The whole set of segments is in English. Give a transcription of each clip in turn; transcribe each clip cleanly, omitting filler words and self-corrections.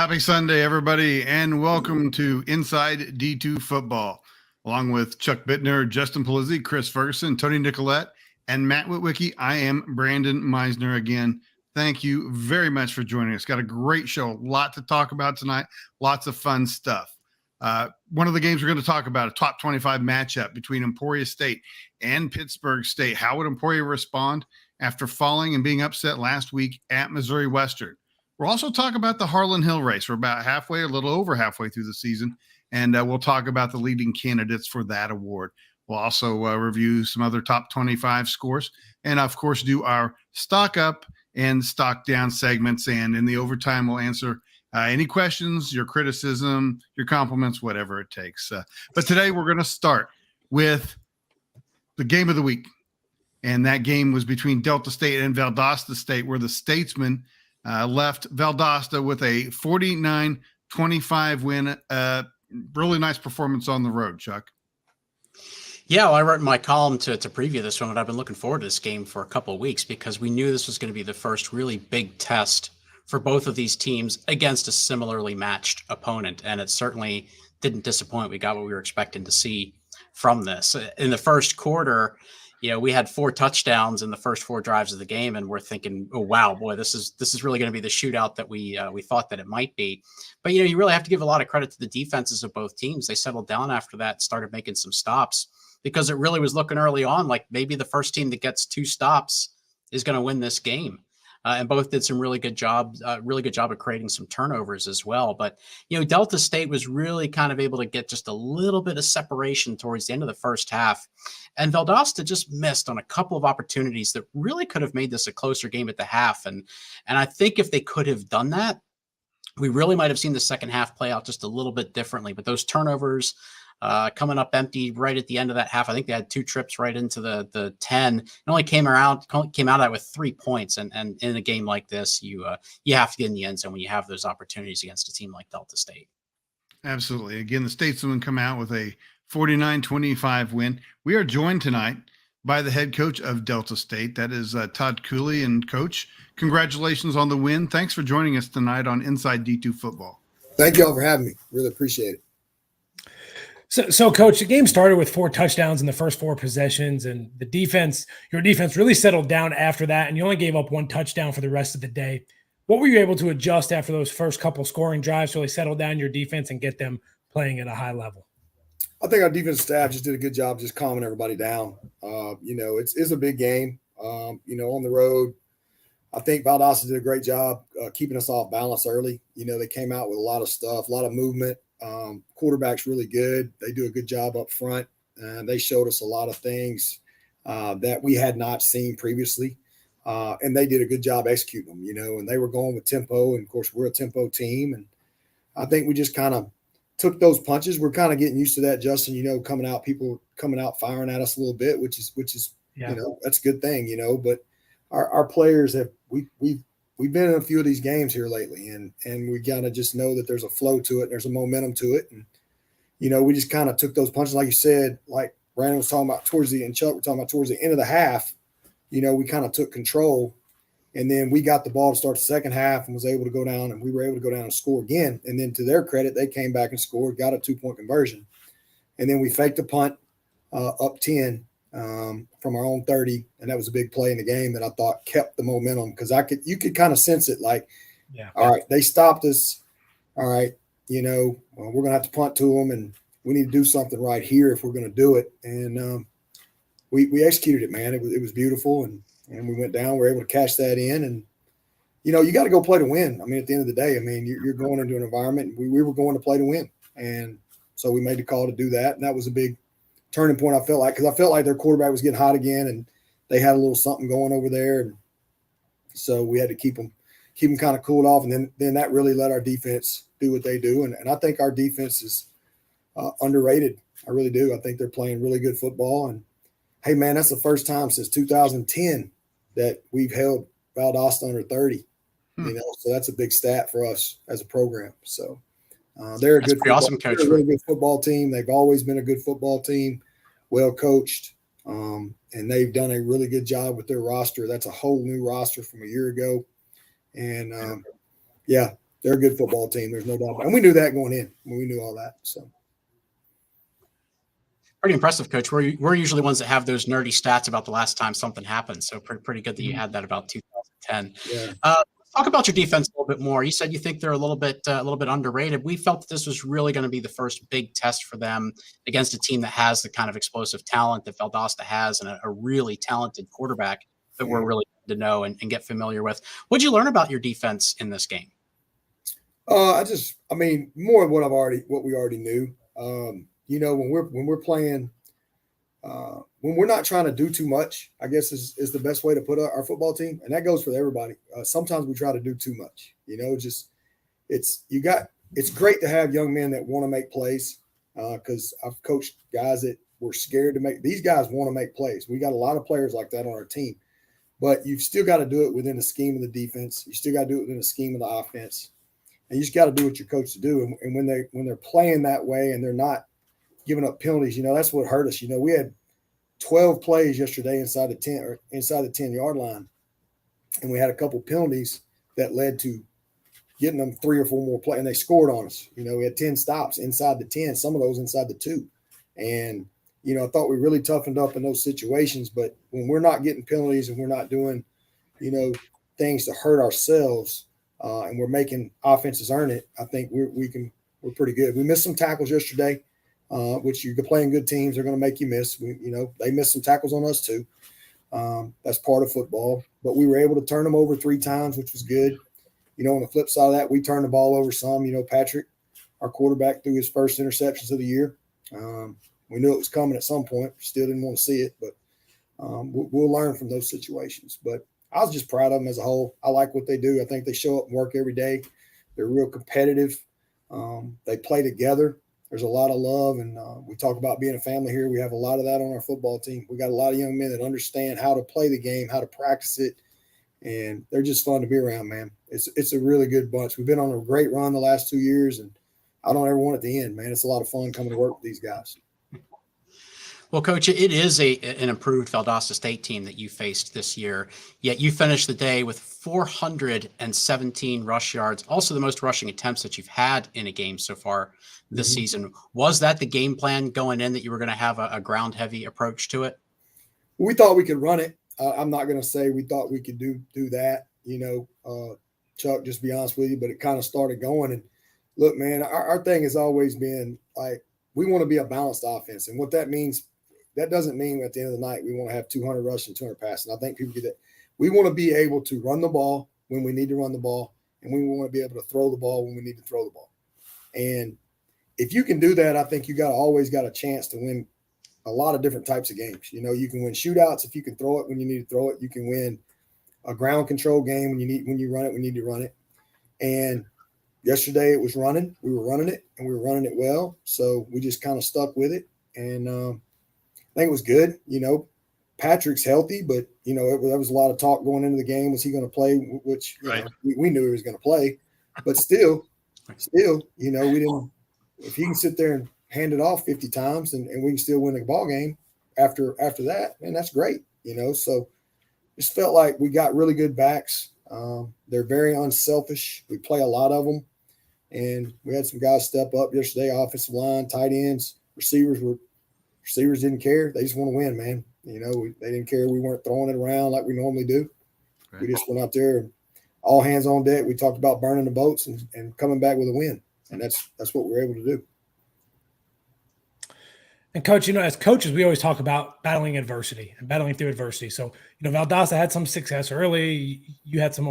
Happy Sunday, everybody, and welcome to Inside D2Football. Along with Chuck Bittner, Justin Palizzi, Chris Ferguson, Tony Nicolette, and Matt Witwicky, I am Brandon Meisner again. Thank you very much for joining us. Got a great show, a lot to talk about tonight, lots of fun stuff. One of the games we're going to talk about, a top 25 matchup between Emporia State and Pittsburgh State. How would Emporia respond after falling and being upset last week at Missouri Western? We'll also talk about the Harlan Hill race. We're about halfway, a little over halfway through the season, and we'll talk about the leading candidates for that award. We'll also review some other top 25 scores and, of course, do our stock up and stock down segments. And in the overtime, we'll answer any questions, your criticism, your compliments, whatever it takes. But today we're going to start with the game of the week. And that game was between Delta State and Valdosta State, where the Statesmen left Valdosta with a 49-25 win. Really nice performance on the road, Chuck. Yeah, well, I wrote in my column to preview this one, but I've been looking forward to this game for a couple of weeks because we knew this was going to be the first really big test for both of these teams against a similarly matched opponent, and it certainly didn't disappoint. We got what we were expecting to see from this. In the first quarter, we had 4 touchdowns in the first 4 drives of the game, and we're thinking, oh, wow, boy, this is really going to be the shootout that we thought that it might be. But, you really have to give a lot of credit to the defenses of both teams. They settled down after that, started making some stops because it really was looking early on like maybe the first team that gets 2 stops is going to win this game. And both did some really good job of creating some turnovers as well. But, Delta State was really kind of able to get just a little bit of separation towards the end of the first half. And Valdosta just missed on a couple of opportunities that really could have made this a closer game at the half. And I think if they could have done that, we really might have seen the second half play out just a little bit differently. But those turnovers coming up empty right at the end of that half. I think they had 2 trips right into the 10. It only came out of that with 3 points. And in a game like this, you have to get in the end zone when you have those opportunities against a team like Delta State. Absolutely. Again, the Statesmen come out with a 49-25 win. We are joined tonight by the head coach of Delta State. That is Todd Cooley. And Coach, congratulations on the win. Thanks for joining us tonight on Inside D2Football. Thank you all for having me. Really appreciate it. So, Coach, the game started with 4 touchdowns in the first 4 possessions, and your defense really settled down after that, and you only gave up 1 touchdown for the rest of the day. What were you able to adjust after those first couple scoring drives to really settle down your defense and get them playing at a high level? I think our defensive staff just did a good job just calming everybody down. It's a big game, on the road. I think Valdosta did a great job keeping us off balance early. They came out with a lot of stuff, a lot of movement. Quarterback's really good. They do a good job up front. They showed us a lot of things that we had not seen previously. And they did a good job executing them, and they were going with tempo. And of course, we're a tempo team. And I think we just kind of took those punches. We're kind of getting used to that, Justin, people coming out firing at us a little bit, which is, yeah. That's a good thing, but our players we've been in a few of these games here lately, and we gotta just know that there's a flow to it, there's a momentum to it, and we just kind of took those punches, like you said, like Brandon was talking about and Chuck were talking about towards the end of the half. We kind of took control, and then we got the ball to start the second half and was able to go down, and we were able to go down and score again. And then to their credit, they came back and scored, got a 2-point conversion, and then we faked a punt up 10. From our own 30, and that was a big play in the game that I thought kept the momentum because you could kind of sense it like, all right, they stopped us. All right, we're gonna have to punt to them, and we need to do something right here if we're gonna do it. And we executed it, man. It was beautiful, and we went down. We were able to cash that in, and you got to go play to win. I mean, at the end of the day, you're going into an environment. We were going to play to win, and so we made the call to do that, and that was a big turning point. I felt like their quarterback was getting hot again, and they had a little something going over there, and so we had to keep them kind of cooled off, and then that really let our defense do what they do, and I think our defense is underrated. I really do. I think they're playing really good football, and hey, man, that's the first time since 2010 that we've held Valdosta under 30. So that's a big stat for us as a program. So. They're a good, awesome coach. They're a really good football team. They've always been a good football team, well coached, and they've done a really good job with their roster. That's a whole new roster from a year ago, and they're a good football team. There's no doubt about it. And we knew that going in. We knew all that. So. Pretty impressive, Coach. We're usually ones that have those nerdy stats about the last time something happened. So pretty good that you had that about 2010. Yeah. Talk about your defense a little bit more. You said you think they're a little bit underrated. We felt that this was really going to be the first big test for them against a team that has the kind of explosive talent that Valdosta has and a really talented quarterback that we're really to know and get familiar with. What'd you learn about your defense in this game? More of what we already knew. When we're playing, when we're not trying to do too much, I guess is the best way to put our football team. And that goes for everybody. Sometimes we try to do too much, it's great to have young men that want to make plays. Cause I've coached guys that were scared to make, these guys want to make plays. We got a lot of players like that on our team, but you've still got to do it within the scheme of the defense. You still got to do it within the scheme of the offense. And you just got to do what you're coached to do. And when they're playing that way and they're not giving up penalties, that's what hurt us. We had 12 plays yesterday inside the 10-yard line, and we had a couple penalties that led to getting them 3 or 4 more plays, and they scored on us. We had 10 stops inside the 10, some of those inside the 2. And, I thought we really toughened up in those situations. But when we're not getting penalties and we're not doing, things to hurt ourselves, and we're making offenses earn it, I think we're pretty good. We missed some tackles yesterday, which you're playing good teams, they're going to make you miss. They missed some tackles on us too. That's part of football. But we were able to turn them over 3 times, which was good. On the flip side of that, we turned the ball over some. Patrick, our quarterback, threw his first interceptions of the year. We knew it was coming at some point. Still didn't want to see it, but we'll learn from those situations. But I was just proud of them as a whole. I like what they do. I think they show up and work every day. They're real competitive. They play together. There's a lot of love, and we talk about being a family here. We have a lot of that on our football team. We got a lot of young men that understand how to play the game, how to practice it, and they're just fun to be around, man. It's a really good bunch. We've been on a great run the last 2 years, and I don't ever want it to end, man. It's a lot of fun coming to work with these guys. Well, Coach, it is an improved Valdosta State team that you faced this year, yet you finished the day with 417 rush yards, also the most rushing attempts that you've had in a game so far this season. Was that the game plan going in, that you were going to have a ground-heavy approach to it? We thought we could run it. I'm not going to say we thought we could do that, Chuck, just be honest with you, but it kind of started going. And look, man, our thing has always been like, we want to be a balanced offense. And what that means, that doesn't mean at the end of the night we want to have 200 rushing, 200 passing. I think people get that. We want to be able to run the ball when we need to run the ball, and we want to be able to throw the ball when we need to throw the ball. And if you can do that, I think you always got a chance to win a lot of different types of games. You can win shootouts if you can throw it when you need to throw it. You can win a ground control game when you run it, we need to run it. And yesterday it was running. We were running it, and we were running it well. So we just kind of stuck with it. And I think it was good. Patrick's healthy, but, there was a lot of talk going into the game. Was he going to play? Which we knew he was going to play. But still, we didn't – if he can sit there and hand it off 50 times and we can still win the ball game after that, man, that's great. So just felt like we got really good backs. They're very unselfish. We play a lot of them. And we had some guys step up yesterday, offensive line, tight ends, receivers didn't care. They just want to win, man. They didn't care. We weren't throwing it around like we normally do. Right. We just went out there and all hands on deck. We talked about burning the boats and coming back with a win. And that's what we're able to do. And Coach, as coaches, we always talk about battling adversity and battling through adversity. So, Valdosta had some success early. You had some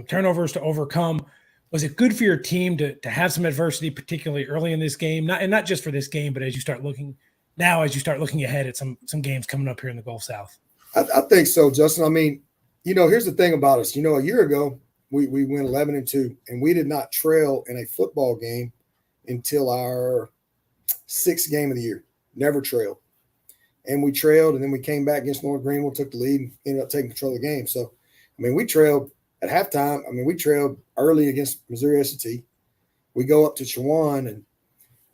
turnovers to overcome. Was it good for your team to have some adversity, particularly early in this game? Not just for this game, but as you start looking ahead at some games coming up here in the Gulf South? I think so, Justin. Here's the thing about us. A year ago, we went 11-2, and we did not trail in a football game until our 6th game of the year. Never trailed. And we trailed, and then we came back against North Greenville, took the lead, and ended up taking control of the game. So, we trailed at halftime. We trailed early against Missouri S&T. We go up to Chowan, and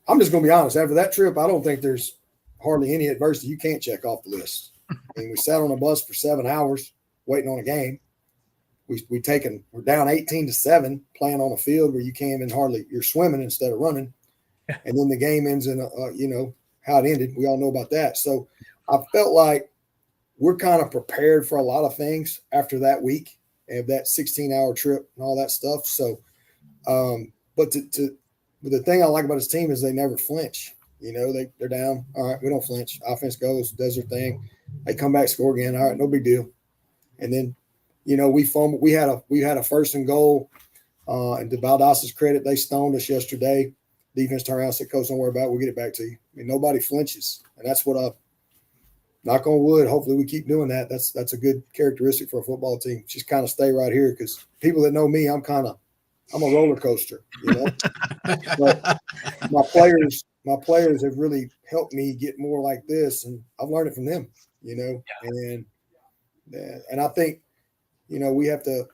I'm just going to be honest. After that trip, I don't think there's hardly any adversity you can't check off the list. We sat on a bus for 7 hours waiting on a game. we're down 18-7 playing on a field where you can't even you're swimming instead of running. And then the game ends in, how it ended. We all know about that. So I felt like we're kind of prepared for a lot of things after that week and that 16-hour trip and all that stuff. So, but the thing I like about this team is they never flinch. They're down. All right, we don't flinch. Offense goes, does their thing. They come back, score again. All right, no big deal. And then, we fumbled. We had a first and goal. And to Valdos's credit, they stoned us yesterday. Defense turned around and said, "Coach, don't worry about it. We'll get it back to you." I mean, nobody flinches, and that's what knock on wood. Hopefully, we keep doing that. That's a good characteristic for a football team. Just kind of stay right here because people that know me, I'm a roller coaster, But my players have really helped me get more like this, and I've learned it from them, And I think, we have to.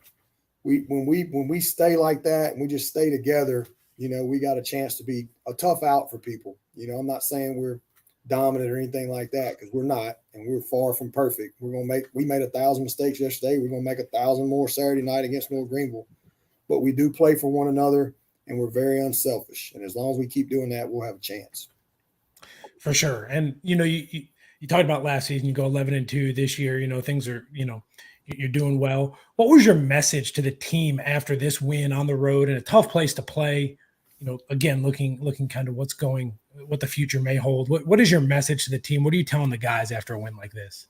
When we stay like that and we just stay together, we got a chance to be a tough out for people. I'm not saying we're dominant or anything like that because we're not, and we're far from perfect. We made 1,000 mistakes yesterday. We're going to make 1,000 more Saturday night against North Greenville. But we do play for one another, and we're very unselfish. And as long as we keep doing that, we'll have a chance. For sure. And, you talked about last season, you go 11-2 this year, things are, you're doing well. What was your message to the team after this win on the road in a tough place to play? Again, looking kind of what the future may hold. What is your message to the team? What are you telling the guys after a win like this?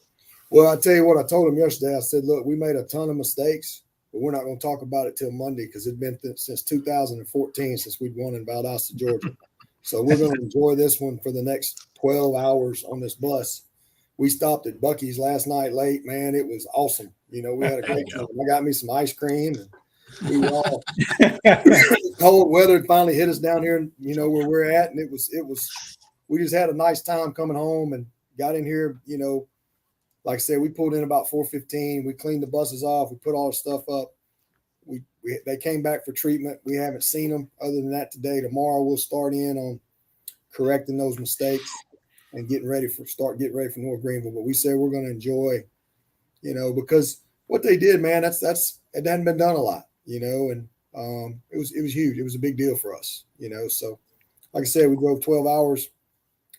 Well, I'll tell you what I told them yesterday. I said, look, we made a ton of mistakes, but we're not going to talk about it till Monday because it's been since 2014 since we'd won in Valdosta, Georgia. So we're going to enjoy this one for the next 12 hours on this bus. We stopped at Buc-ee's last night late, man. It was awesome. We had a great time. I got me some ice cream, and we were all cold weather finally hit us down here, where we're at, and it was. We just had a nice time coming home and got in here. Like I said, we pulled in about 4:15. We cleaned the buses off. We put all the stuff up. They came back for treatment. We haven't seen them other than that today. Tomorrow we'll start in on correcting those mistakes and getting ready for North Greenville. But we said we're going to enjoy, because what they did, man, it hadn't been done a lot, and it was huge. It was a big deal for us, So, like I said, we drove 12 hours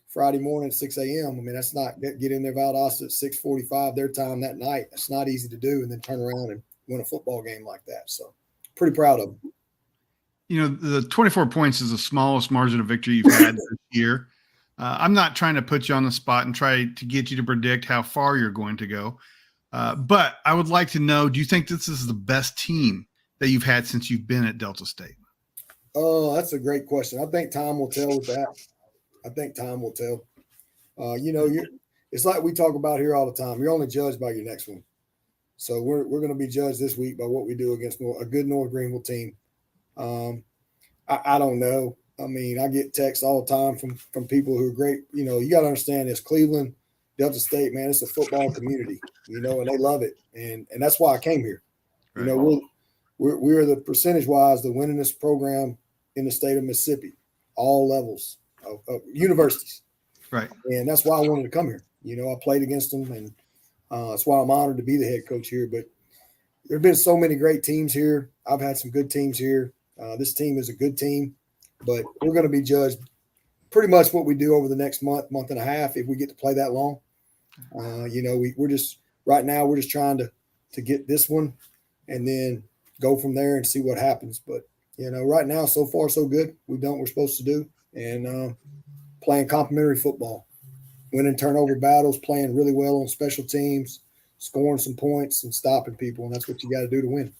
Friday morning at 6 a.m. I mean, that's not get in there Valdosta at 6:45 their time that night. That's not easy to do, and then turn around and win a football game like that. So, pretty proud of them. The 24 points is the smallest margin of victory you've had this year. I'm not trying to put you on the spot and try to get you to predict how far you're going to go. But I would like to know, do you think this is the best team that you've had since you've been at Delta State? Oh, that's a great question. I think time will tell with that. I think time will tell. It's like we talk about here all the time. You're only judged by your next one. So we're going to be judged this week by what we do against a good North Greenville team. I don't know. I mean, I get texts all the time from people who are great. You got to understand this. Cleveland, Delta State, man, it's a football community, and they love it. And that's why I came here. Right. We're the percentage-wise the winningest program in the state of Mississippi, all levels of universities. Right. And that's why I wanted to come here. I played against them, and that's why I'm honored to be the head coach here. But there have been so many great teams here. I've had some good teams here. This team is a good team, but we're going to be judged pretty much what we do over the next month and a half if we get to play that long. We're just right now we're just trying to get this one and then go from there and see what happens. But right now, so far so good. We've done what we're supposed to do, and playing complimentary football, winning turnover battles, playing really well on special teams, scoring some points and stopping people, and that's what you got to do to win.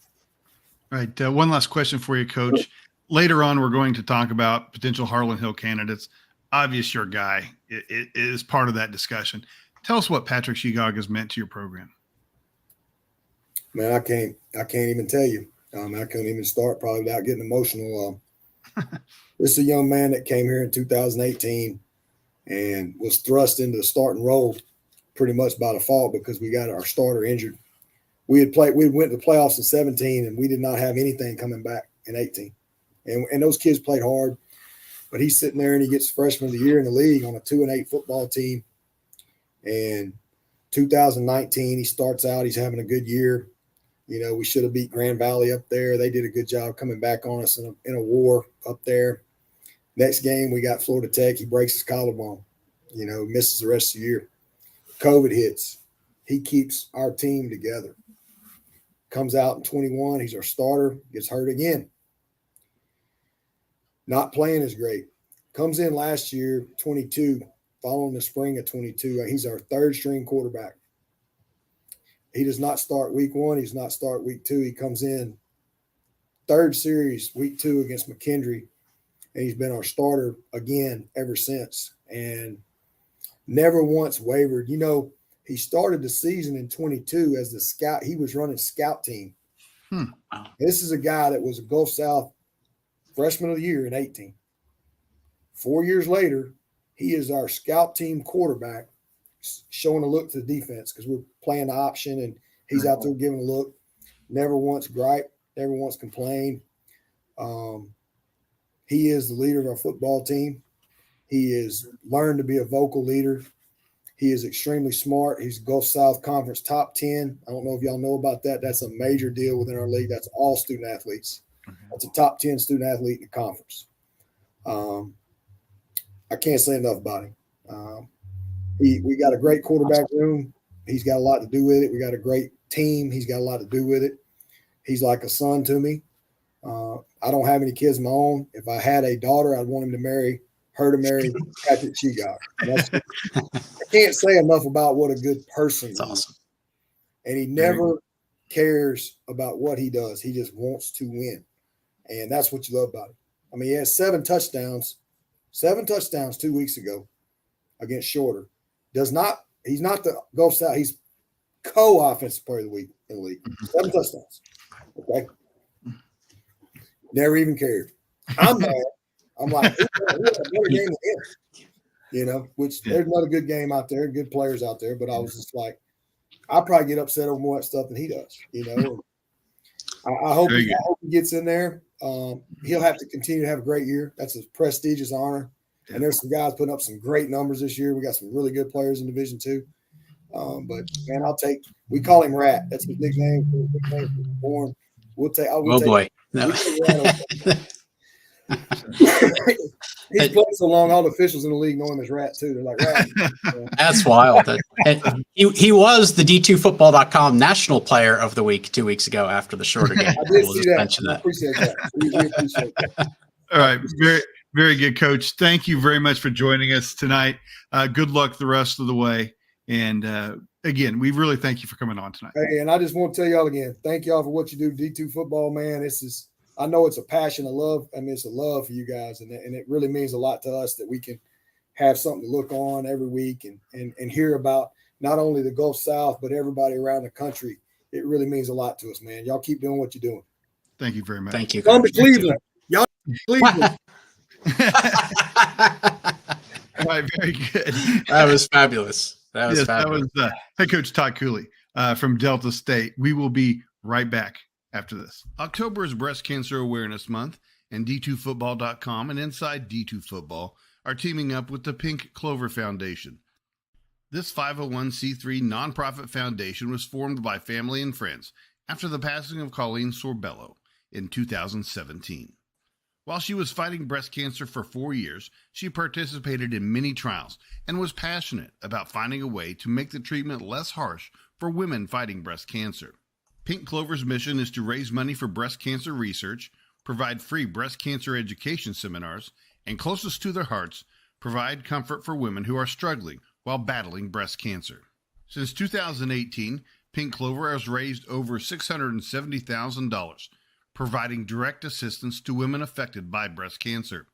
All right. One last question for you, Coach. Later on, we're going to talk about potential Harlan Hill candidates. Obvious your guy. It is part of that discussion. Tell us what Patrick Shegog has meant to your program. Man, I can't even tell you. I couldn't even start probably without getting emotional. This is a young man that came here in 2018 and was thrust into the starting role pretty much by default because we got our starter injured. We went to the playoffs in 17 and we did not have anything coming back in 18. And those kids played hard, but he's sitting there and he gets freshman of the year in the league on a 2-8 football team. And 2019, he starts out, he's having a good year. You know, we should have beat Grand Valley up there. They did a good job coming back on us in a war up there. Next game, we got Florida Tech. He breaks his collarbone, you know, misses the rest of the year. COVID hits. He keeps our team together. Comes out in 21. He's our starter. Gets hurt again. Not playing as great. Comes in last year, 22, following the spring of 22. He's our third string quarterback. He does not start week 1. He does not start week 2. He comes in third series, week 2 against McKendree, and he's been our starter again ever since and never once wavered. You know, he started the season in 22 as the scout. He was running scout team. Wow. This is a guy that was a Gulf South freshman of the year in 18. 4 years later, he is our scout team quarterback, showing a look to the defense because we're playing the option and he's out there giving a look. Never once gripe, never once complained. He is the leader of our football team. He has learned to be a vocal leader. He is extremely smart. He's Gulf South Conference top 10. I don't know if y'all know about that. That's a major deal within our league. That's all student athletes. That's a top 10 student athlete in the conference. I can't say enough about him. We got a great quarterback room. He's got a lot to do with it. We got a great team. He's got a lot to do with it. He's like a son to me. I don't have any kids of my own. If I had a daughter, I'd want him to marry the cat that she got. I can't say enough about what a good person That's he is. awesome. And he never cares about what he does. He just wants to win. And that's what you love about him. I mean, he has 7 touchdowns 2 weeks ago against Shorter. He's not the Gulf South. He's co-offensive player of the week in the league. 7 touchdowns. Okay. Never even cared. I'm mad. I'm like, who had a better game than him? You know, which there's another good game out there, good players out there, but I was just like, I probably get upset over more stuff than he does, you know. I hope he gets in there. He'll have to continue to have a great year. That's a prestigious honor. And there's some guys putting up some great numbers this year. We got some really good players in Division II. But man, we call him Rat. That's his nickname. Born. Boy. No. He's played so long, all the officials in the league know him as Rat too. They're like, Rat. That's wild. He was the D2Football.com National Player of the Week 2 weeks ago after the Shorter game. I did We'll see just that. mention I that. appreciate that. We appreciate that. All right. Very, very good, Coach. Thank you very much for joining us tonight. Good luck the rest of the way. And again, we really thank you for coming on tonight. Hey, and I just want to tell y'all again, thank y'all for what you do, D2 Football, man. I know it's a passion, a love. I mean, it's a love for you guys, and it really means a lot to us that we can have something to look on every week and hear about not only the Gulf South, but everybody around the country. It really means a lot to us, man. Y'all keep doing what you're doing. Thank you very much. Thank you. Come to Cleveland. Y'all Cleveland. All right, very good. That was fabulous. That was fabulous. That was head coach Todd Cooley from Delta State. We will be right back after this. October is Breast Cancer Awareness Month, and D2Football.com and Inside D2Football are teaming up with the Pink Clover Foundation. This 501c3 nonprofit foundation was formed by family and friends after the passing of Colleen Sorbello in 2017. While she was fighting breast cancer for 4 years, she participated in many trials and was passionate about finding a way to make the treatment less harsh for women fighting breast cancer. Pink Clover's mission is to raise money for breast cancer research, provide free breast cancer education seminars, and closest to their hearts, provide comfort for women who are struggling while battling breast cancer. Since 2018, Pink Clover has raised over $670,000, providing direct assistance to women affected by breast cancer.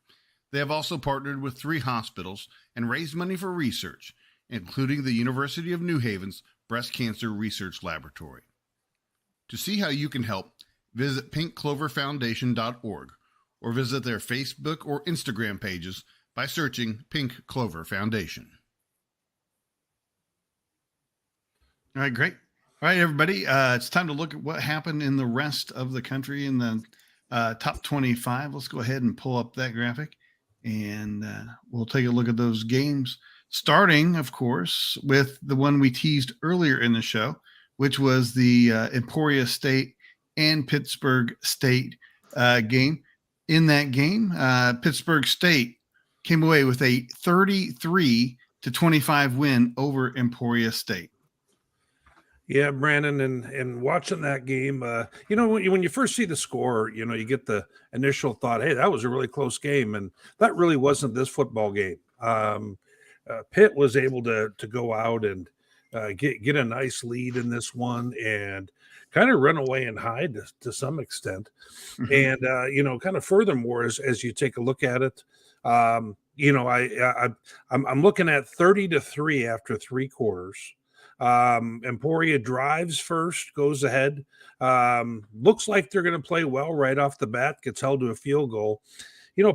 They have also partnered with 3 hospitals and raised money for research, including the University of New Haven's Breast Cancer Research Laboratory. To see how you can help, visit pinkcloverfoundation.org or visit their Facebook or Instagram pages by searching Pink Clover Foundation. All right, great. All right, everybody, it's time to look at what happened in the rest of the country in the top 25. Let's go ahead and pull up that graphic, and we'll take a look at those games, starting, of course, with the one we teased earlier in the show, which was the Emporia State and Pittsburgh State game. In that game, Pittsburgh State came away with a 33-25 win over Emporia State. Yeah, Brandon, and watching that game, when you first see the score, you get the initial thought, hey, that was a really close game, and that really wasn't this football game. Pitt was able to go out and get a nice lead in this one and kind of run away and hide to some extent. And kind of furthermore, as you take a look at it, I'm looking at 30-3 after 3 quarters. Emporia drives first, goes ahead. Looks like they're going to play well right off the bat, gets held to a field goal.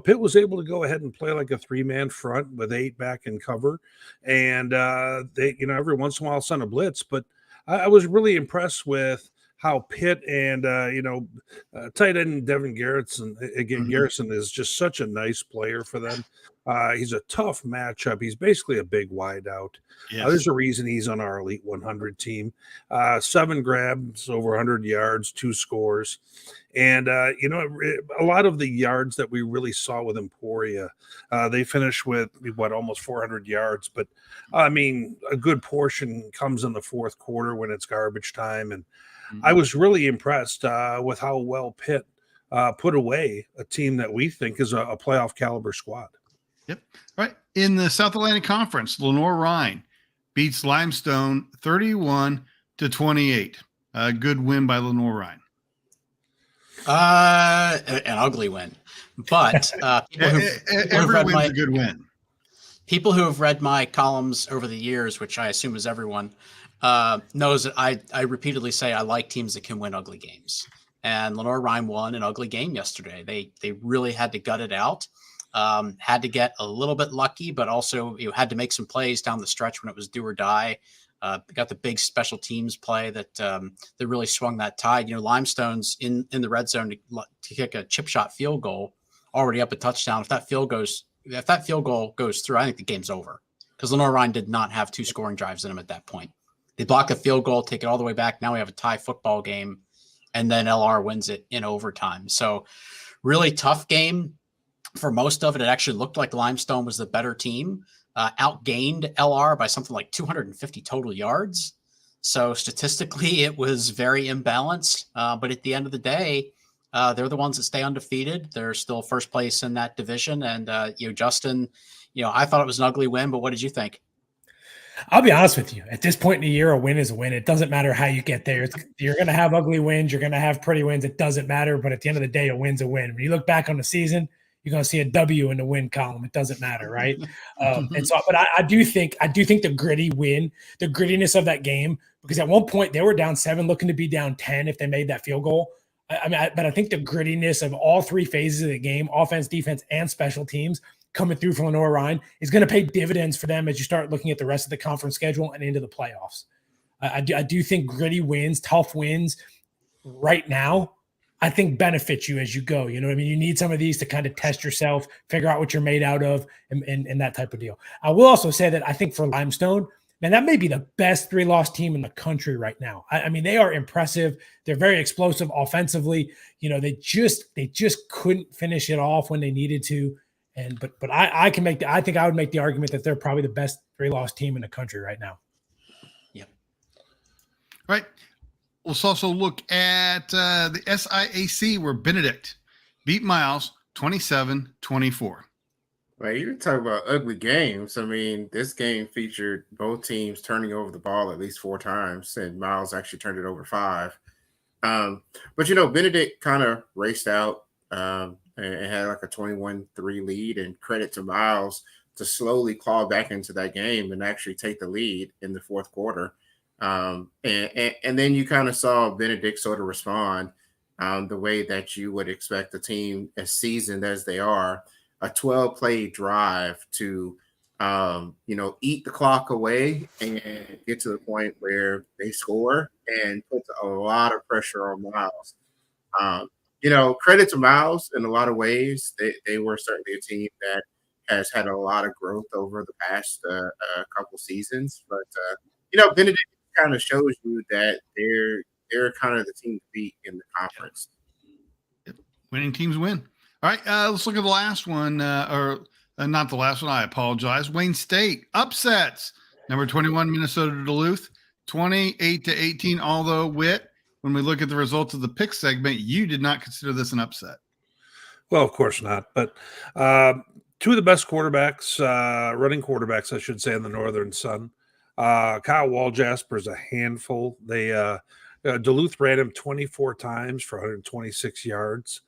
Pitt was able to go ahead and play like a 3-man front with 8 back in cover. And they, every once in a while send a blitz. But I was really impressed with how Pitt and, tight end Devin Garrison, Garrison is just such a nice player for them. He's a tough matchup. He's basically a big wideout. Yes. There's a reason he's on our Elite 100 team. 7 grabs, over 100 yards, 2 scores. And, a lot of the yards that we really saw with Emporia, they finished with, almost 400 yards. But, a good portion comes in the fourth quarter when it's garbage time. And I was really impressed with how well Pitt put away a team that we think is a playoff caliber squad. Yep. All right. In the South Atlantic Conference, Lenoir-Rhyne beats Limestone 31-28. A good win by Lenoir-Rhyne. An ugly win, but every win's a good win. People who have read my columns over the years, which I assume is everyone, knows that I repeatedly say I like teams that can win ugly games. And Lenoir-Rhyne won an ugly game yesterday. They really had to gut it out. Had to get a little bit lucky, but also had to make some plays down the stretch when it was do or die. Got the big special teams play that really swung that tide. Limestone's in the red zone to kick a chip shot field goal, already up a touchdown. If that field goal goes through, I think the game's over, because Lenoir-Rhyne did not have 2 scoring drives in them at that point. They block a field goal, take it all the way back. Now we have a tie football game, and then LR wins it in overtime. So really tough game. For most of it, it actually looked like Limestone was the better team. Outgained LR by something like 250 total yards. So statistically, it was very imbalanced. But at the end of the day, they're the ones that stay undefeated. They're still first place in that division. And, Justin, I thought it was an ugly win, but what did you think? I'll be honest with you. At this point in the year, a win is a win. It doesn't matter how you get there. You're going to have ugly wins. You're going to have pretty wins. It doesn't matter. But at the end of the day, a win's a win. When you look back on the season, you're going to see a W in the win column. It doesn't matter, right? But I do think the gritty win, the grittiness of that game, because at one point they were down 7, looking to be down 10 if they made that field goal. But I think the grittiness of all 3 phases of the game, offense, defense, and special teams, coming through from Lenoir-Rhyne is going to pay dividends for them as you start looking at the rest of the conference schedule and into the playoffs. I do think gritty wins, tough wins right now, I think benefits you as you go. You know what I mean? You need some of these to kind of test yourself, figure out what you're made out of, and that type of deal. I will also say that I think for Limestone, man, that may be the best 3-loss team in the country right now. I mean, they are impressive. They're very explosive offensively. They just couldn't finish it off when they needed to. But I think I would make the argument that they're probably the best 3-loss team in the country right now. Yep. All right. Let's also look at the SIAC, where Benedict beat Miles 27-24. Right, you talk about ugly games. This game featured both teams turning over the ball at least 4 times, and Miles actually turned it over 5. But Benedict kind of raced out and had like a 21-3 lead, and credit to Miles to slowly claw back into that game and actually take the lead in the fourth quarter. And then you kind of saw Benedict sort of respond the way that you would expect a team as seasoned as they are, a 12-play drive to, eat the clock away and get to the point where they score and puts a lot of pressure on Miles. Credit to Miles in a lot of ways. They were certainly a team that has had a lot of growth over the past couple seasons. But, Benedict kind of shows you that they're kind of the team to beat in the conference. Winning teams win. All right, let's look at the last one, not the last one. I apologize. Wayne State upsets number 21 Minnesota Duluth, 28-18. Although, Whit, when we look at the results of the pick segment, you did not consider this an upset. Well, of course not. But two of the best quarterbacks, running quarterbacks, I should say, in the Northern Sun. Kyle Walljasper's a handful. Duluth ran him 24 times for 126 yards.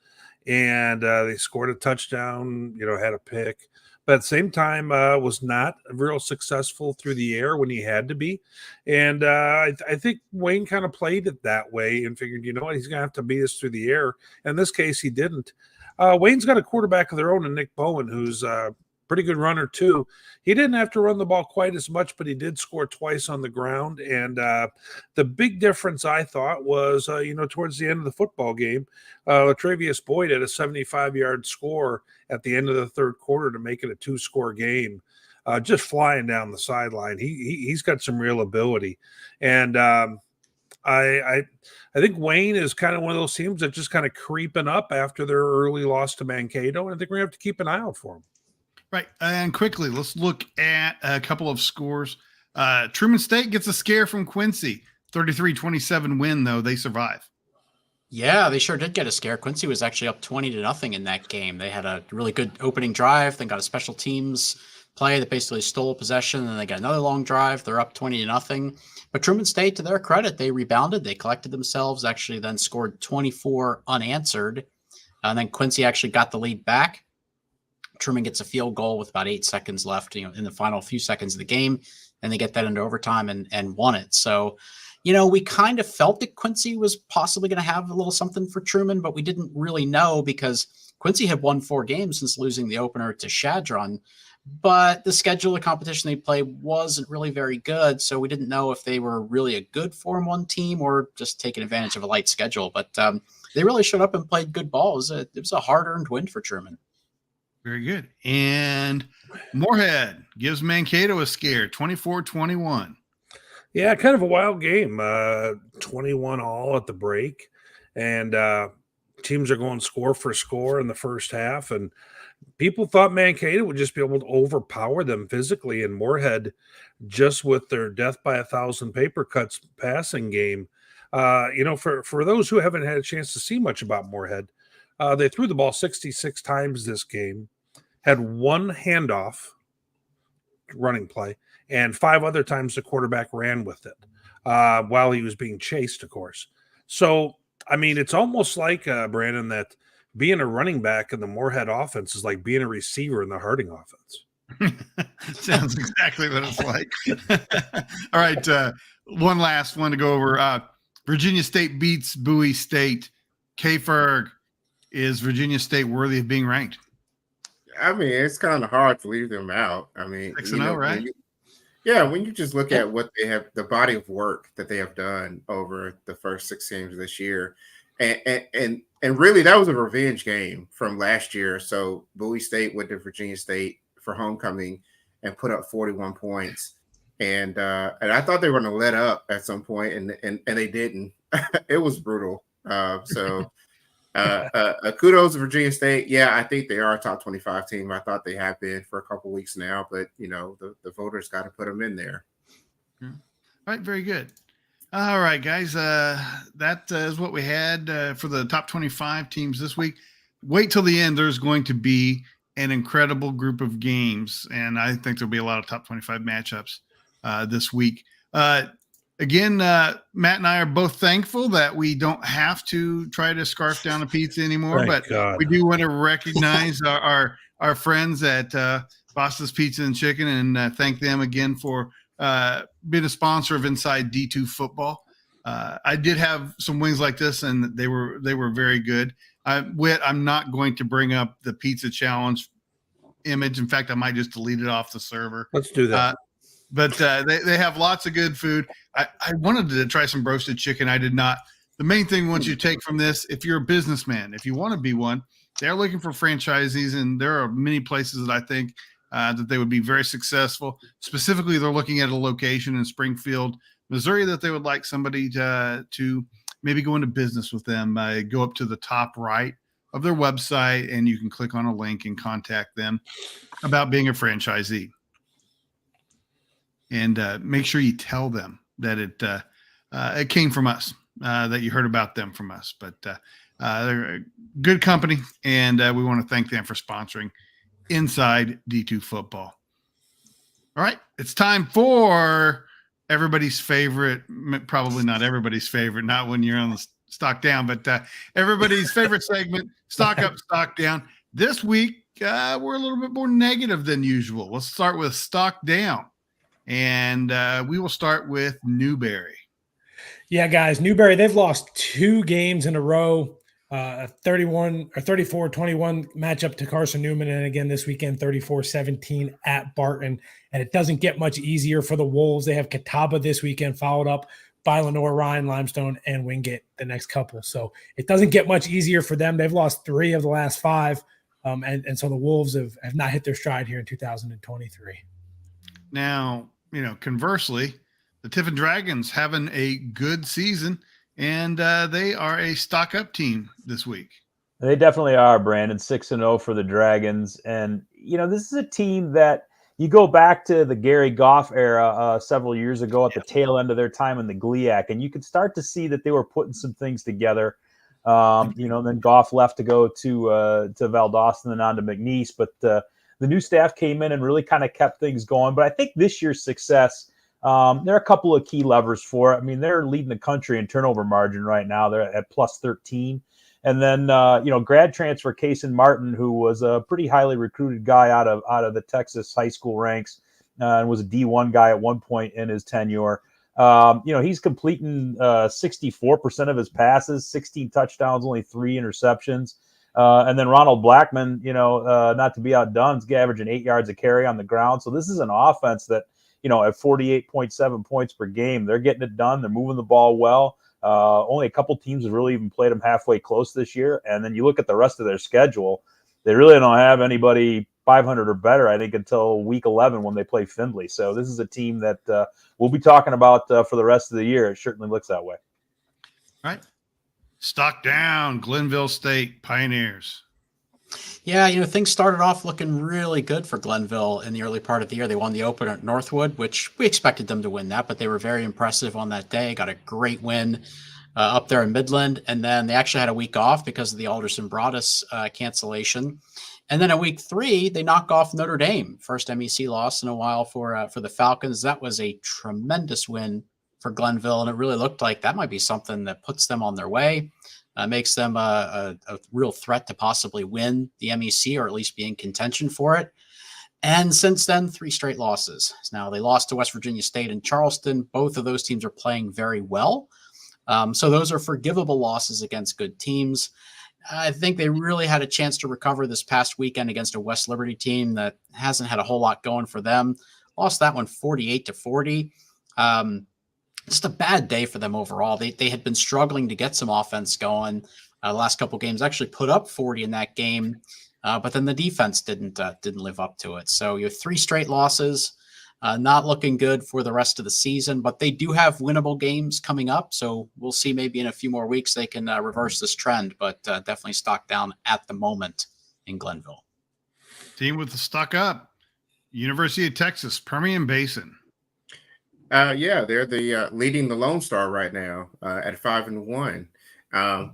And they scored a touchdown, had a pick, but at the same time was not real successful through the air when he had to be. And I think Wayne kind of played it that way and figured, he's going to have to beat us through the air. In this case, he didn't. Wayne's got a quarterback of their own in Nick Bowen, who's a pretty good runner too. He didn't have to run the ball quite as much, but he did score twice on the ground. And the big difference, I thought, was, towards the end of the football game, Latravius Boyd had a 75-yard score at the end of the third quarter to make it a 2-score game, just flying down the sideline. He's got some real ability. And I think Wayne is kind of one of those teams that just kind of creeping up after their early loss to Mankato, and I think we're going to have to keep an eye out for them. Right. And quickly, let's look at a couple of scores. Truman State gets a scare from Quincy. 33-27 win, though. They survive. Yeah, they sure did get a scare. Quincy was actually up 20-0 in that game. They had a really good opening drive. They got a special teams play that basically stole possession, and then they got another long drive. They're up 20-0. But Truman State, to their credit, they rebounded. They collected themselves, actually then scored 24 unanswered. And then Quincy actually got the lead back. Truman gets a field goal with about 8 seconds left, in the final few seconds of the game, and they get that into overtime and won it. So, we kind of felt that Quincy was possibly going to have a little something for Truman, but we didn't really know because Quincy had won 4 games since losing the opener to Shadron. But the schedule of competition they played wasn't really very good, so we didn't know if they were really a good Form 1 team or just taking advantage of a light schedule. But they really showed up and played good ball. It was a hard-earned win for Truman. Very good. And Morehead gives Mankato a scare, 24-21. Yeah, kind of a wild game. 21 all at the break. And teams are going score for score in the first half. And people thought Mankato would just be able to overpower them physically. And Morehead, just with their death by 1,000 paper cuts passing game, for those who haven't had a chance to see much about Morehead, they threw the ball 66 times this game, had 1 handoff running play, and 5 other times the quarterback ran with it while he was being chased, of course. So, it's almost like, Brandon, that being a running back in the Morehead offense is like being a receiver in the Harding offense. Sounds exactly what it's like. All right, one last one to go over. Virginia State beats Bowie State. K-Ferg, is Virginia State worthy of being ranked? It's kind of hard to leave them out. 6-0, right? When you just look at what they have, the body of work that they have done over the first 6 games of this year, and really that was a revenge game from last year. So Bowie State went to Virginia State for homecoming and put up 41 points, and I thought they were going to let up at some point, and they didn't. It was brutal. Kudos to Virginia State. Yeah, I think they are a top 25 team. I thought they have been for a couple weeks now, but the voters got to put them in there. All right, very good. All right, guys, that is what we had for the top 25 teams this week. Wait till the end. There's going to be an incredible group of games, and I think there'll be a lot of top 25 matchups this week. Again, Matt and I are both thankful that we don't have to try to scarf down a pizza anymore, Thank but God. we do want to recognize our friends at Boston's Pizza and Chicken and thank them again for being a sponsor of Inside D2Football. I did have some wings like this, and they were very good. Whit, I'm not going to bring up the pizza challenge image. In fact, I might just delete it off the server. Let's do that. But they have lots of good food. I wanted to try some roasted chicken. I did not. The main thing once you take from this, if you're a businessman, if you want to be one, they're looking for franchisees, and there are many places that I think that they would be very successful. Specifically, they're looking at a location in Springfield, Missouri that they would like somebody to maybe go into business with them, go up to the top right of their website, and you can click on a link and contact them about being a franchisee. And make sure you tell them that it came from us, that you heard about them from us. But they're a good company, and we want to thank them for sponsoring Inside D2 Football. All right, it's time for everybody's favorite, probably not everybody's favorite, not when you're on the stock down, but everybody's favorite segment, stock up, stock down. This week, we're a little bit more negative than usual. Let's start with stock down. And we will start with Newberry. Yeah, guys, Newberry, they've lost 2 games in a row, a 34-21 matchup to Carson Newman. And again, this weekend, 34-17 at Barton. And it doesn't get much easier for the Wolves. They have Catawba this weekend, followed up by Lenore, Ryan, Limestone, and Wingate the next couple. So it doesn't get much easier for them. They've lost 3 of the last 5. And so the Wolves have not hit their stride here in 2023. Now, conversely, the Tiff Dragons having a good season, and they are a stock up team this week. They definitely are, Brandon. 6-0 for the Dragons. And, this is a team that you go back to the Gary Goff era several years ago at the tail end of their time in the GLIAC, and you could start to see that they were putting some things together. Then Goff left to go to Valdosta and then on to McNeese. But the new staff came in and really kind of kept things going. But I think this year's success, there are a couple of key levers for it. I mean, they're leading the country in turnover margin right now. They're at plus 13. And then, grad transfer Kason Martin, who was a pretty highly recruited guy out of the Texas high school ranks and was a D1 guy at one point in his tenure. He's completing 64% of his passes, 16 touchdowns, only 3 interceptions. And then Ronald Blackman, not to be outdone, is averaging 8 yards a carry on the ground. So this is an offense that, at 48.7 points per game, they're getting it done. They're moving the ball well. Only a couple teams have really even played them halfway close this year. And then you look at the rest of their schedule, they really don't have anybody 500 or better, I think, until week 11 when they play Findlay. So this is a team that we'll be talking about for the rest of the year. It certainly looks that way. All right. Stock down, Glenville State Pioneers. Yeah, things started off looking really good for Glenville in the early part of the year. They won the opener at Northwood, which we expected them to win that, but they were very impressive on that day. Got a great win up there in Midland, and then they actually had a week off because of the Alderson Broadus cancellation. And then at week 3, they knock off Notre Dame. First MEC loss in a while for the Falcons. That was a tremendous win for Glenville, and it really looked like that might be something that puts them on their way. Makes them a real threat to possibly win the MEC or at least be in contention for it. And since then, 3 straight losses. Now, they lost to West Virginia State and Charleston. Both of those teams are playing very well. So those are forgivable losses against good teams. I think they really had a chance to recover this past weekend against a West Liberty team that hasn't had a whole lot going for them. Lost that one 48-40. Just a bad day for them overall. They had been struggling to get some offense going. The last couple games actually put up 40 in that game, but then the defense didn't live up to it. So you have 3 straight losses, not looking good for the rest of the season. But they do have winnable games coming up, so we'll see maybe in a few more weeks they can reverse this trend. But definitely stock down at the moment in Glenville. Team with the stock up, University of Texas Permian Basin. They're the leading the Lone Star right now at 5-1.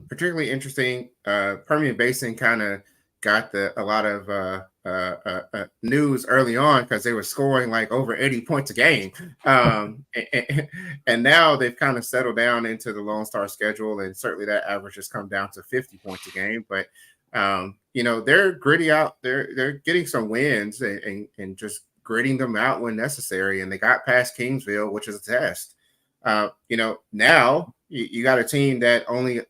Particularly interesting. Permian Basin kind of got a lot of news early on because they were scoring like over 80 points a game, and now they've kind of settled down into the Lone Star schedule, and certainly that average has come down to 50 points a game. But they're gritty out. They're getting some wins and just gritting them out when necessary, and they got past Kingsville, which is a test. Now you got a team that only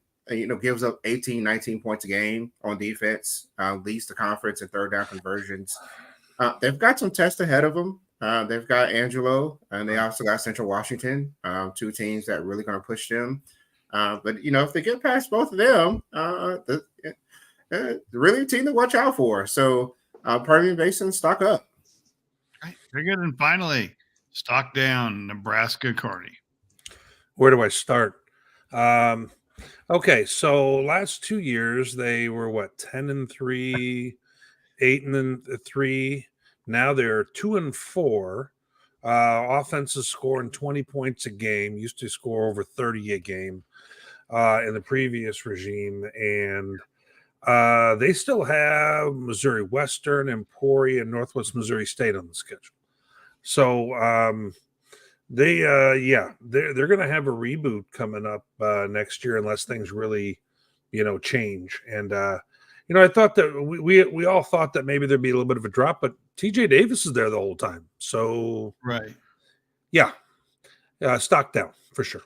gives up 18, 19 points a game on defense, leads the conference in third down conversions. They've got some tests ahead of them. They've got Angelo, and they also got Central Washington, 2 teams that are really going to push them. But if they get past both of them, really a team to watch out for. So Permian Basin, stock up. Right. Very good. And finally, stock down, Nebraska Kearney. Where do I start? Okay, so last 2 years they were 10-3, 8-3. Now they're 2-4. Offense is scoring 20 points a game. Used to score over 30 a game in the previous regime, and they still have Missouri Western, Emporia, and Northwest Missouri State on the schedule. So they're going to have a reboot coming up next year unless things really, change. And I thought that we all thought that maybe there'd be a little bit of a drop, but TJ Davis is there the whole time. So right, yeah, stock down for sure.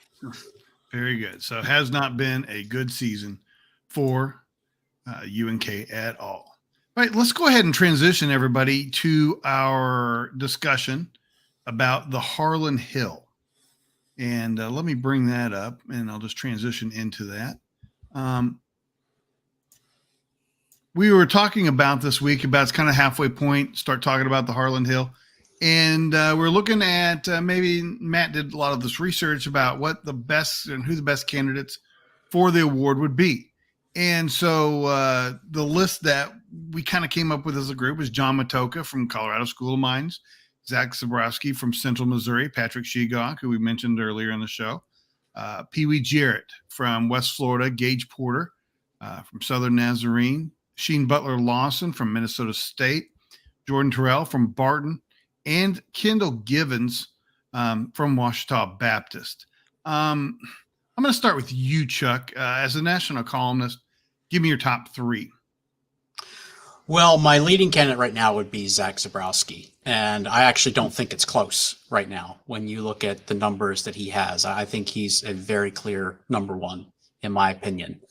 Very good. So it has not been a good season for UNK at all. All right, let's go ahead and transition everybody to our discussion about the Harlan Hill. And let me bring that up, and I'll just transition into that. We were talking about this week about it's kind of halfway point, start talking about the Harlan Hill. And we're looking at maybe Matt did a lot of this research about what the best and who the best candidates for the award would be. And so the list that we kind of came up with as a group was John Matoka from Colorado School of Mines, Zach Zabrowski from Central Missouri, Patrick Shegok, who we mentioned earlier in the show, Pee Wee Jarrett from West Florida, Gage Porter from Southern Nazarene, Sheen Butler Lawson from Minnesota State, Jordan Terrell from Barton, and Kendall Givens from Ouachita Baptist. I'm going to start with you, Chuck. As a national columnist, give me your top three. Well, my leading candidate right now would be Zach Zabrowski, and I actually don't think it's close right now. When you look at the numbers that he has, I think he's a very clear number one, in my opinion.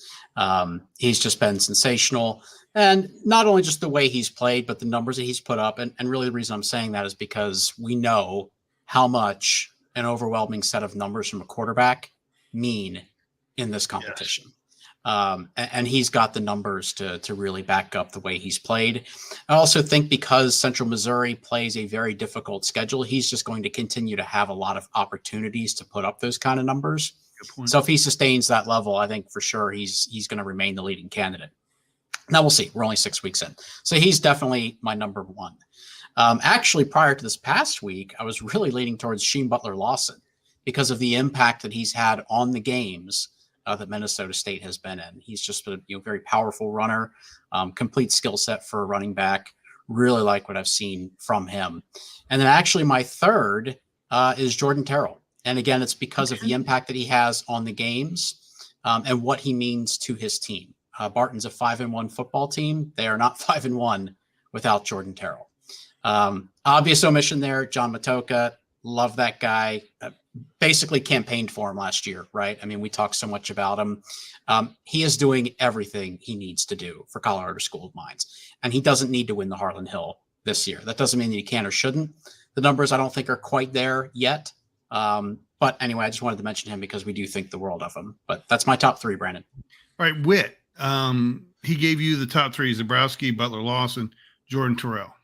He's just been sensational. And not only just the way he's played, but the numbers that he's put up. And really the reason I'm saying that is because we know how much an overwhelming set of numbers from a quarterback mean in this competition. Yes. And he's got the numbers to really back up the way he's played. I also think because Central Missouri plays a very difficult schedule, he's just going to continue to have a lot of opportunities to put up those kind of numbers. So if he sustains that level, I think for sure he's going to remain the leading candidate. Now we'll see. We're only 6 weeks in. So he's definitely my number one. Actually, prior to this past week, I was really leaning towards Sheen Butler Lawson because of the impact that he's had on the games that Minnesota State has been in. He's just been a very powerful runner, complete skill set for a running back. Really like what I've seen from him. And then actually my third is Jordan Terrell. And again, it's because of the impact that he has on the games and what he means to his team. Barton's a 5-1 football team. They are not 5-1 without Jordan Terrell. Obvious omission there. John Matoka, love that guy. Basically campaigned for him last year, right? I mean, we talk so much about him. He is doing everything he needs to do for Colorado School of Mines, and he doesn't need to win the Harlan Hill this year. That doesn't mean that he can or shouldn't. The numbers I don't think are quite there yet. But anyway, I just wanted to mention him because we do think the world of him. But that's my top three, Brandon. All right, Whit. He gave you the top three: Zabrowski, Butler Lawson, Jordan Terrell.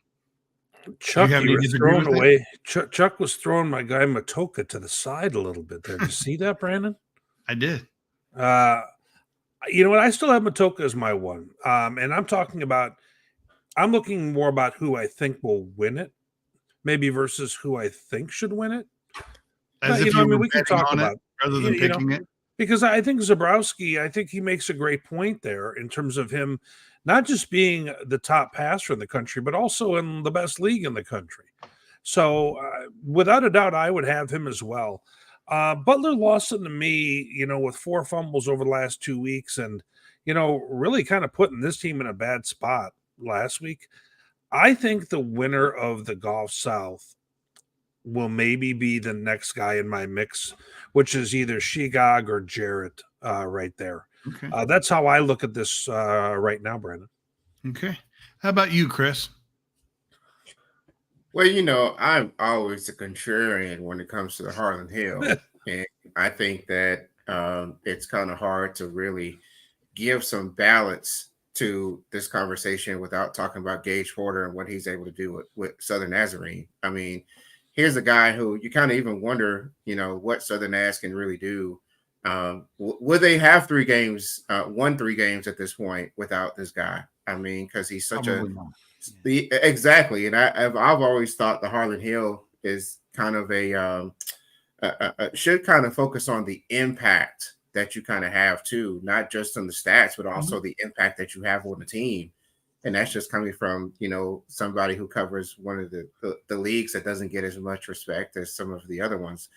Chuck, was throwing away. Chuck was throwing my guy Matoka to the side a little bit there. Did you see that, Brandon? I did. You know what? I still have Matoka as my one. And I'm looking more about who I think will win it, maybe versus who I think should win it. As if we can talk about it rather than picking it. Because I think Zabrowski, I think he makes a great point there in terms of him not just being the top passer in the country, but also in the best league in the country. So without a doubt, I would have him as well. Butler Lawson to me, with 4 fumbles over the last 2 weeks and, really kind of putting this team in a bad spot last week. I think the winner of the Gulf South will maybe be the next guy in my mix, which is either Shegog or Jarrett right there. Okay. That's how I look at this right now, Brandon. Okay. How about you, Chris? Well, I'm always a contrarian when it comes to the Harlan Hill. And I think that it's kind of hard to really give some balance to this conversation without talking about Gage Porter and what he's able to do with Southern Nazarene. I mean, here's a guy who you kind of even wonder, what Southern Ass can really do. Would they have 3 games, won 3 games at this point without this guy? I mean, because he's such exactly. And I've always thought the Harlan Hill is kind of should kind of focus on the impact that you kind of have too, not just on the stats, but also the impact that you have on the team. And that's just coming from, somebody who covers one of the leagues that doesn't get as much respect as some of the other ones.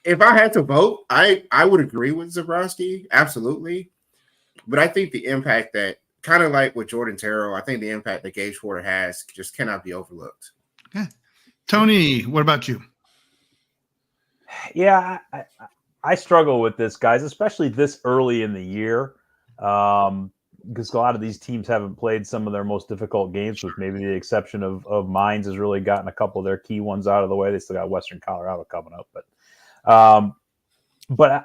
If I had to vote, I would agree with Zabrowski, absolutely. But I think the impact that, kind of like with Jordan Terrell, I think the impact that Gage Porter has just cannot be overlooked. Okay. Tony, what about you? Yeah, I struggle with this, guys, especially this early in the year, because a lot of these teams haven't played some of their most difficult games, with maybe the exception of Mines has really gotten a couple of their key ones out of the way. They still got Western Colorado coming up, but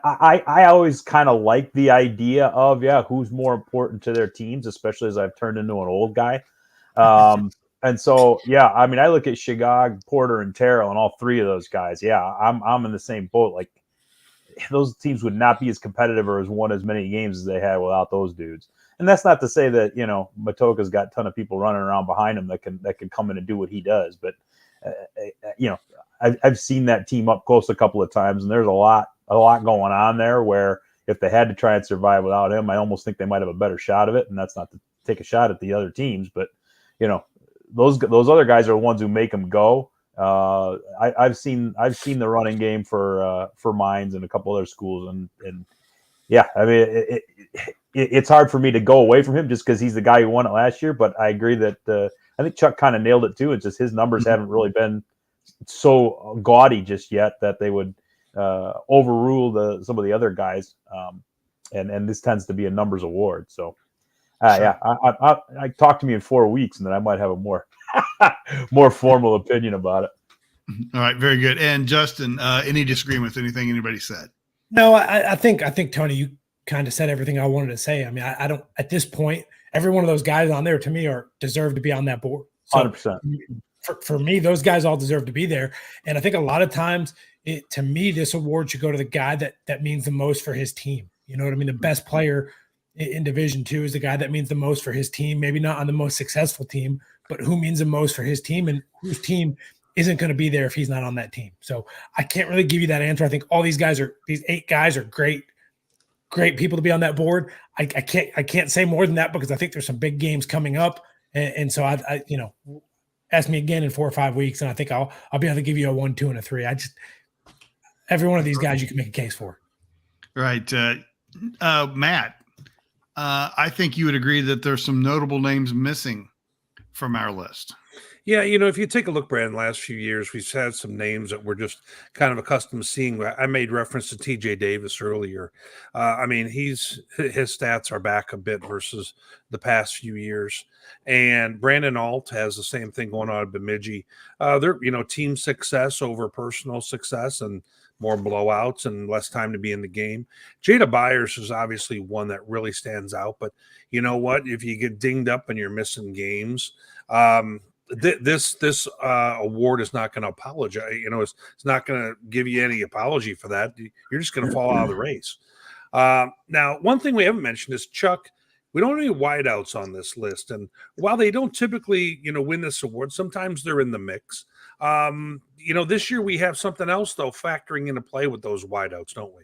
I always kind of like the idea of, who's more important to their teams, especially as I've turned into an old guy. And so, I mean, I look at Shigog, Porter, and Terrell, and all 3 of those guys. I'm in the same boat. Like, those teams would not be as competitive or as won as many games as they had without those dudes. And that's not to say that, Matoka's got a ton of people running around behind him that can come in and do what he does. But, I've seen that team up close a couple of times, and there's a lot going on there where if they had to try and survive without him, I almost think they might have a better shot of it. And that's not to take a shot at the other teams, but, those other guys are the ones who make them go. I've seen the running game for Mines and a couple other schools, and I mean, it's hard for me to go away from him just because he's the guy who won it last year. But I agree that I think Chuck kind of nailed it too. It's just his numbers haven't really been so gaudy just yet that they would overrule some of the other guys. And this tends to be a numbers award. So. I talk to me in 4 weeks, and then I might have a more formal opinion about it. All right, very good. And Justin, any disagreement with anything anybody said? No, I think Tony, you kind of said everything I wanted to say. I mean, I don't at this point. Every one of those guys on there to me deserve to be on that board. So 100%. For me, those guys all deserve to be there. And I think a lot of times, to me, this award should go to the guy that means the most for his team. You know what I mean? The best player in Division II is the guy that means the most for his team, maybe not on the most successful team, but who means the most for his team and whose team isn't going to be there if he's not on that team. So I can't really give you that answer. I think all these 8 guys are great people to be on that board. I can't say more than that because I think there's some big games coming up. And so I ask me again in 4 or 5 weeks, and I think I'll be able to give you a 1, 2, and a 3. Every one of these guys you can make a case for. Right. Matt, I think you would agree that there's some notable names missing from our list. Yeah, if you take a look, Brad, in the last few years, we've had some names that we're just kind of accustomed to seeing. I made reference to TJ Davis earlier. I mean, his stats are back a bit versus the past few years. And Brandon Alt has the same thing going on at Bemidji. They're, team success over personal success and more blowouts and less time to be in the game. Jada Byers is obviously one that really stands out. But you know what? If you get dinged up and you're missing games, this award is not going to apologize. It's not going to give you any apology for that. You're just going to fall out of the race. Now, one thing we haven't mentioned is Chuck. We don't have any wideouts on this list, and while they don't typically, win this award, sometimes they're in the mix. This year we have something else though factoring into play with those wideouts, don't we?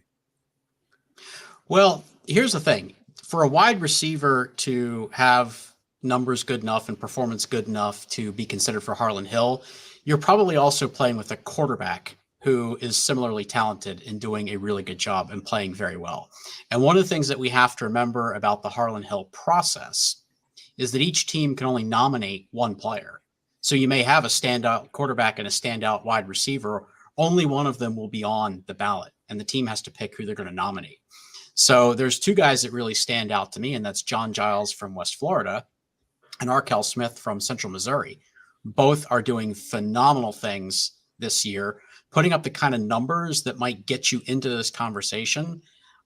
Well, here's the thing: for a wide receiver to have numbers good enough and performance good enough to be considered for Harlan Hill, you're probably also playing with a quarterback who is similarly talented and doing a really good job and playing very well. And one of the things that we have to remember about the Harlan Hill process is that each team can only nominate one player. So you may have a standout quarterback and a standout wide receiver. Only one of them will be on the ballot, and the team has to pick who they're going to nominate. So there's 2 guys that really stand out to me, and that's John Giles from West Florida and Arkell Smith from Central Missouri. Both are doing phenomenal things this year, putting up the kind of numbers that might get you into this conversation.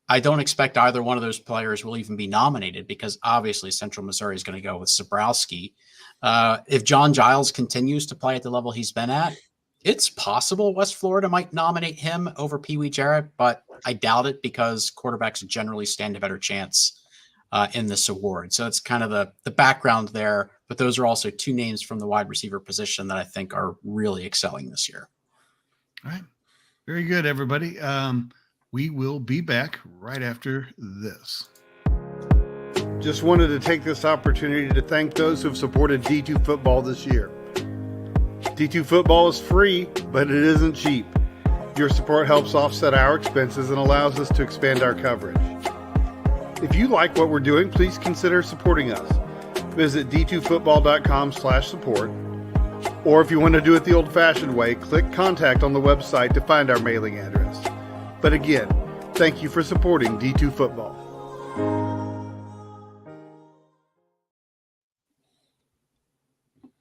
I don't expect either one of those players will even be nominated because obviously Central Missouri is going to go with Zabrowski. If John Giles continues to play at the level he's been at, It's possible West Florida might nominate him over Pee Wee Jarrett, but I doubt it because quarterbacks generally stand a better chance in this award. So it's kind of the background there. But those are also two names from the wide receiver position that I think are really excelling this year. All right. Very good, everybody. We will be back right after this. Just wanted to take this opportunity to thank those who have supported D2 Football this year. D2 Football is free, but it isn't cheap. Your support helps offset our expenses and allows us to expand our coverage. If you like what we're doing, please consider supporting us. Visit d2football.com/support. Or if you want to do it the old-fashioned way, click contact on the website to find our mailing address. But again, thank you for supporting D2 Football.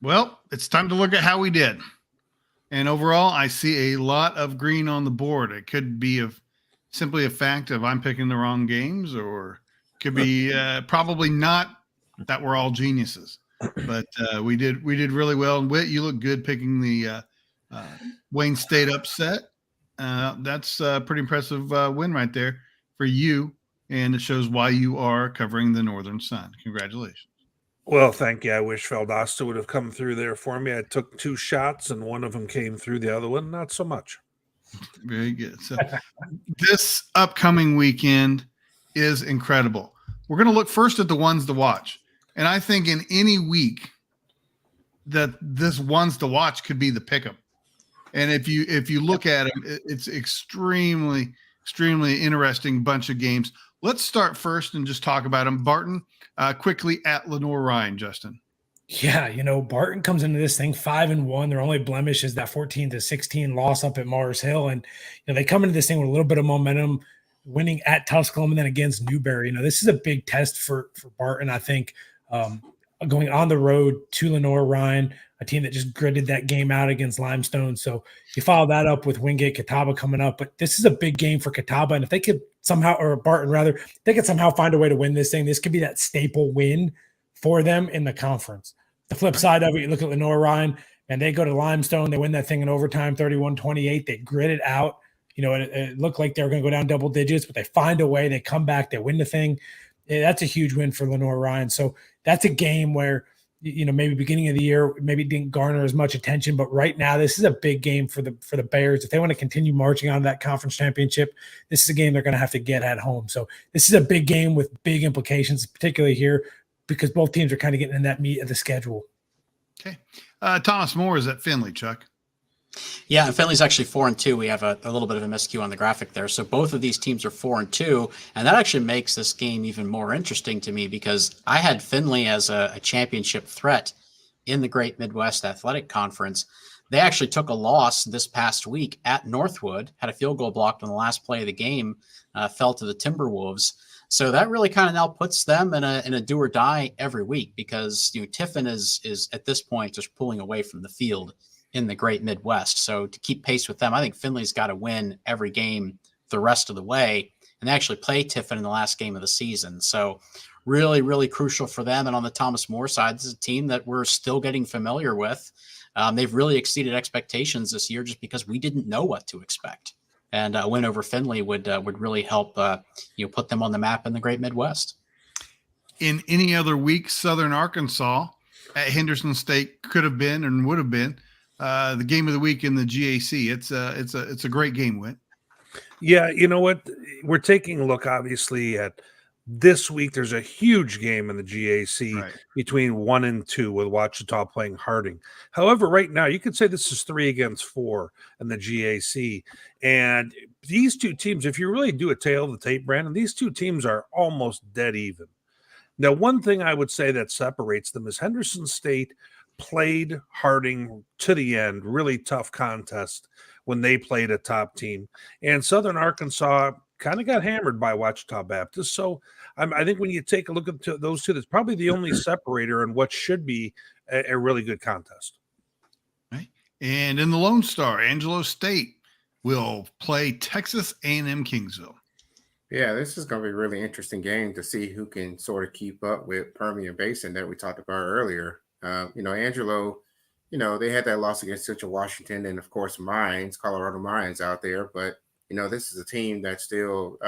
Well, it's time to look at how we did. And overall, I see a lot of green on the board. It could be simply a fact of I'm picking the wrong games, or it could be probably not that we're all geniuses. But we did really well. And Whit, you look good picking the Wayne State upset. That's a pretty impressive win right there for you. And it shows why you are covering the Northern Sun. Congratulations. Well, thank you. I wish Valdosta would have come through there for me. I took 2 shots, and one of them came through, the other one not so much. Very good. So this upcoming weekend is incredible. We're going to look first at the ones to watch. And I think in any week that this ones to watch could be the pick'em. And if you look at them, it's extremely interesting bunch of games. Let's start first and just talk about them. Barton, quickly at Lenoir-Rhyne, Justin. Yeah, Barton comes into this thing 5-1. Their only blemish is that 14-16 loss up at Mars Hill. And they come into this thing with a little bit of momentum, winning at Tusculum and then against Newberry. This is a big test for Barton, I think, going on the road to Lenoir-Rhyne, a team that just gritted that game out against Limestone. So you follow that up with Wingate Catawba coming up. But this is a big game for Catawba. And if they could somehow, or Barton rather, if they could somehow find a way to win this thing, this could be that staple win for them in the conference. The flip side of it, you look at Lenoir-Rhyne, and they go to Limestone. They win that thing in overtime, 31-28. They grit it out. It looked like they were going to go down double digits, but they find a way. They come back. They win the thing. That's a huge win for Lenoir-Rhyne. So that's a game where, maybe beginning of the year, maybe didn't garner as much attention, but right now this is a big game for the Bears. If they want to continue marching on that conference championship, this is a game they're going to have to get at home. So this is a big game with big implications, particularly here, because both teams are kind of getting in that meat of the schedule. Okay. Thomas More is at Findlay, Chuck. Yeah, and Findlay's actually 4-2. We have a little bit of a miscue on the graphic there. So both of these teams are 4-2, and that actually makes this game even more interesting to me because I had Findlay as a championship threat in the Great Midwest Athletic Conference. They actually took a loss this past week at Northwood, had a field goal blocked on the last play of the game, fell to the Timberwolves. So that really kind of now puts them in a do or die every week because Tiffin is at this point just pulling away from the field in the Great Midwest. So to keep pace with them, I think Findlay's got to win every game the rest of the way. And they actually play Tiffin in the last game of the season. So really, really crucial for them. And on the Thomas More side, this is a team that we're still getting familiar with. They've really exceeded expectations this year just because we didn't know what to expect. And a win over Findlay would really help put them on the map in the Great Midwest. In any other week, Southern Arkansas at Henderson State could have been and would have been the game of the week in the GAC. It's a great game, Whit. Yeah, you know what? We're taking a look, obviously, at this week. There's a huge game in the GAC between 1 and 2 with Ouachita playing Harding. However, right now, you could say this is 3 against 4 in the GAC. And these two teams, if you really do a tail of the tape, Brandon, these two teams are almost dead even. Now, one thing I would say that separates them is Henderson State played Harding to the end, really tough contest when they played a top team. And Southern Arkansas kind of got hammered by Ouachita Baptist. So I think when you take a look at those two, that's probably the only separator in what should be a really good contest. Right. And in the Lone Star, Angelo State will play Texas A&M Kingsville. Yeah, this is going to be a really interesting game to see who can sort of keep up with Permian Basin that we talked about earlier. Angelo, they had that loss against Central Washington and, of course, Colorado Mines out there. But, this is a team that still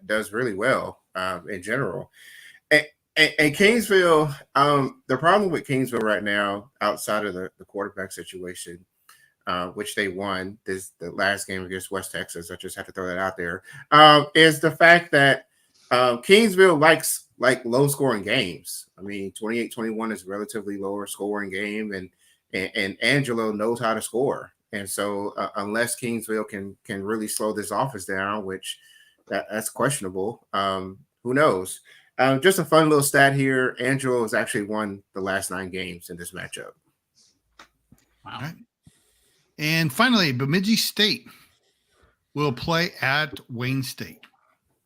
does really well in general. And Kingsville, the problem with Kingsville right now, outside of the quarterback situation, which they won the last game against West Texas, I just have to throw that out there, is the fact that Kingsville likes low-scoring games. I mean, 28-21 is a relatively lower scoring game, and Angelo knows how to score. And so unless Kingsville can really slow this offense down, which that's questionable, who knows? Just a fun little stat here. Angelo has actually won the last 9 games in this matchup. Wow. All right. And finally, Bemidji State will play at Wayne State.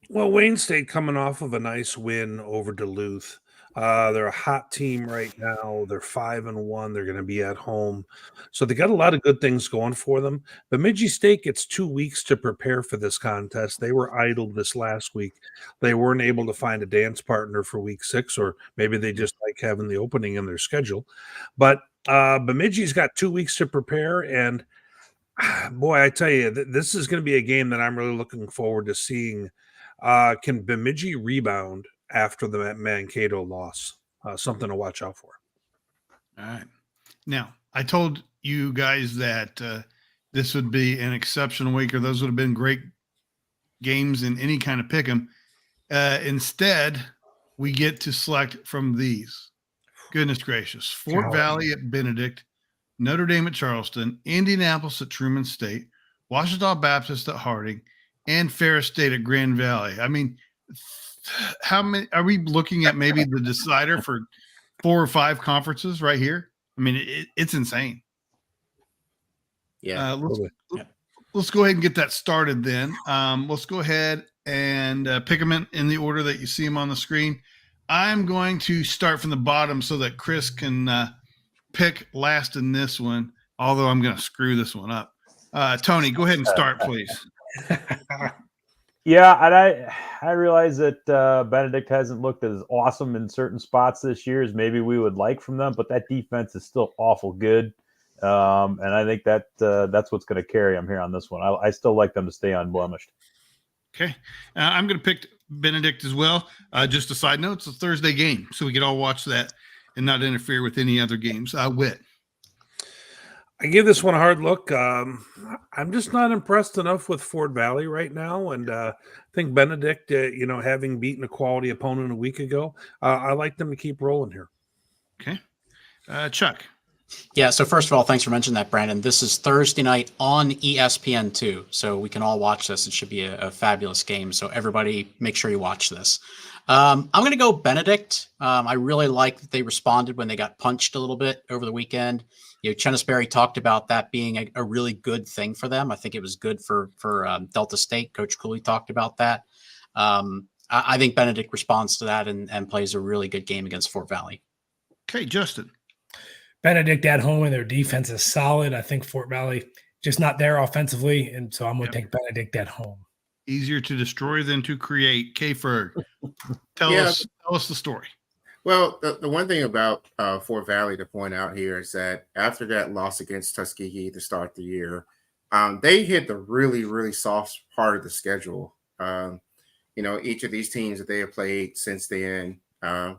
Well, Wayne State coming off of a nice win over Duluth. They're a hot team right now. They're 5-1. They're going to be at home. So they got a lot of good things going for them. Bemidji State gets 2 weeks to prepare for this contest. They were idle this last week. They weren't able to find a dance partner for week 6, or maybe they just like having the opening in their schedule. But Bemidji's got 2 weeks to prepare. And boy, I tell you, this is going to be a game that I'm really looking forward to seeing. Can Bemidji rebound after the Mankato loss? Something to watch out for. All right. Now, I told you guys that this would be an exceptional week, or those would have been great games in any kind of pick 'em. Instead, we get to select from these. Goodness gracious. Fort Valley at Benedict, Notre Dame at Charleston, Indianapolis at Truman State, Washita Baptist at Harding, and Ferris State at Grand Valley. I mean, how many are we looking at? Maybe the decider for 4 or 5 conferences right here. I mean, it's insane. Yeah. Let's go ahead and get that started then. Let's go ahead and pick them in the order that you see them on the screen. I'm going to start from the bottom so that Chris can pick last in this one, although I'm going to screw this one up. Tony, go ahead and start, please. Yeah, and I realize that Benedict hasn't looked as awesome in certain spots this year as maybe we would like from them, but that defense is still awful good, and I think that's what's going to carry them here on this one. I still like them to stay unblemished. Okay, I'm going to pick Benedict as well. Just a side note, it's a Thursday game, so we can all watch that and not interfere with any other games. Whit. I give this one a hard look. I'm just not impressed enough with Fort Valley right now, and I think Benedict, having beaten a quality opponent a week ago, I like them to keep rolling here. Okay, Chuck. Yeah, so first of all, thanks for mentioning that, Brandon. This is Thursday night on ESPN2, so we can all watch this. It should be a fabulous game, so everybody make sure you watch this. I'm going to go Benedict. I really like that they responded when they got punched a little bit over the weekend. Chenisberry talked about that being a really good thing for them. I think it was good for Delta State. Coach Cooley talked about that. I think Benedict responds to that and plays a really good game against Fort Valley. Okay, Justin. Benedict at home, and their defense is solid. I think Fort Valley just not there offensively, and so I'm going to take Benedict at home. Easier to destroy than to create. K-Ferg, tell us the story. Well, the one thing about Fort Valley to point out here is that after that loss against Tuskegee to start the year, they hit the really, really soft part of the schedule. Each of these teams that they have played since then,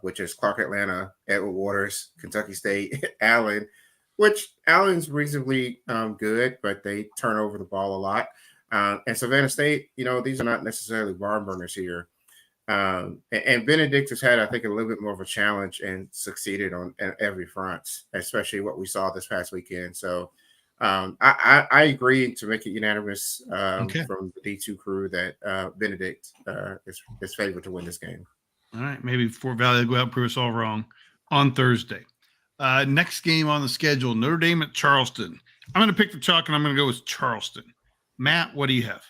which is Clark Atlanta, Edward Waters, Kentucky State, Allen, which Allen's reasonably good, but they turn over the ball a lot. And Savannah State, these are not necessarily barn burners here. And Benedict has had, I think, a little bit more of a challenge and succeeded on every front, especially what we saw this past weekend. So I agree to make it unanimous from the D2 crew that Benedict is favored to win this game. All right, maybe Fort Valley will go out and prove us all wrong on Thursday. Next game on the schedule, Notre Dame at Charleston. I'm going to pick the chalk, and I'm going to go with Charleston. Matt, what do you have?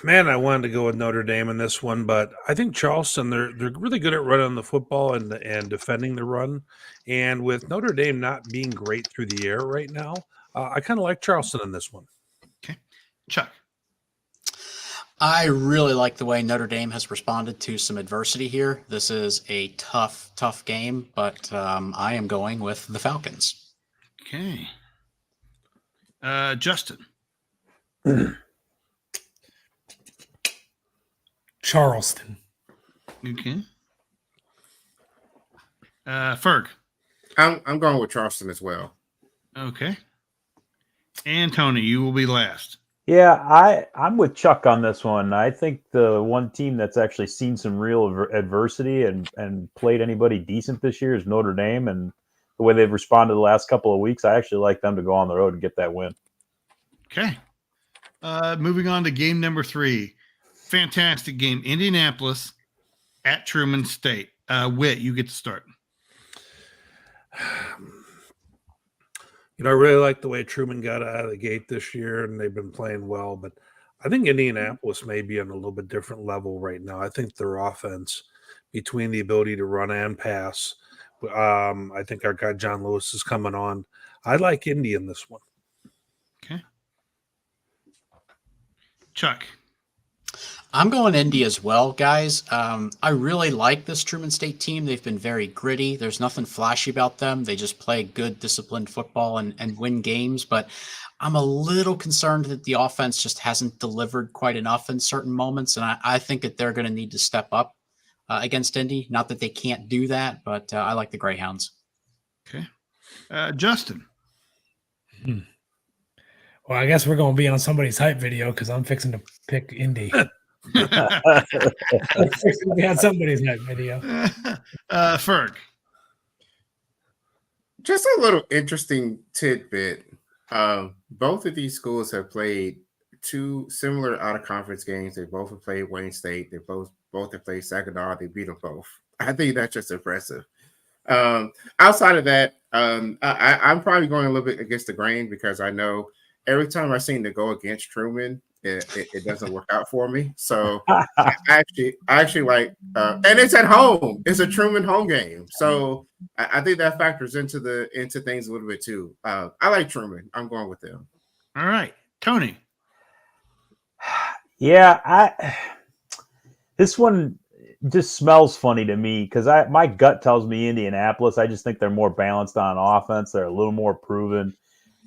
Man, I wanted to go with Notre Dame in this one, but I think Charleston, they're really good at running the football and defending the run. And with Notre Dame not being great through the air right now, I kind of like Charleston in this one. Okay. Chuck. I really like the way Notre Dame has responded to some adversity here. This is a tough, tough game, but I am going with the Falcons. Okay. Justin. Charleston. Okay. Ferg. I'm going with Charleston as well. Okay. And Tony, you will be last. Yeah, I'm with Chuck on this one. I think the one team that's actually seen some real adversity and played anybody decent this year is Notre Dame, and the way they've responded the last couple of weeks, I actually like them to go on the road and get that win. Okay. Moving on to game number 3. Fantastic game. Indianapolis at Truman State. Whit, you get to start. I really like the way Truman got out of the gate this year, and they've been playing well. But I think Indianapolis may be on a little bit different level right now. I think their offense, between the ability to run and pass, I think our guy John Lewis is coming on. I like Indy in this one. Okay. Chuck. I'm going Indy as well, guys. I really like this Truman State team. They've been very gritty. There's nothing flashy about them. They just play good, disciplined football and win games. But I'm a little concerned that the offense just hasn't delivered quite enough in certain moments. And I think that they're going to need to step up against Indy. Not that they can't do that, but I like the Greyhounds. Okay. Justin. Well, I guess we're going to be on somebody's hype video because I'm fixing to pick Indy. I'm fixing to be on somebody's hype video. Ferg. Just a little interesting tidbit. Both of these schools have played 2 similar out-of-conference games. They both have played Wayne State. They both have played Saginaw. They beat them both. I think that's just impressive. Outside of that, I'm probably going a little bit against the grain because I know every time I seem to go against Truman, it doesn't work out for me. So I actually like, and it's at home. It's a Truman home game, so I think that factors into things a little bit too. I like Truman. I'm going with them. All right, Tony. Yeah, this one just smells funny to me because my gut tells me Indianapolis. I just think they're more balanced on offense. They're a little more proven.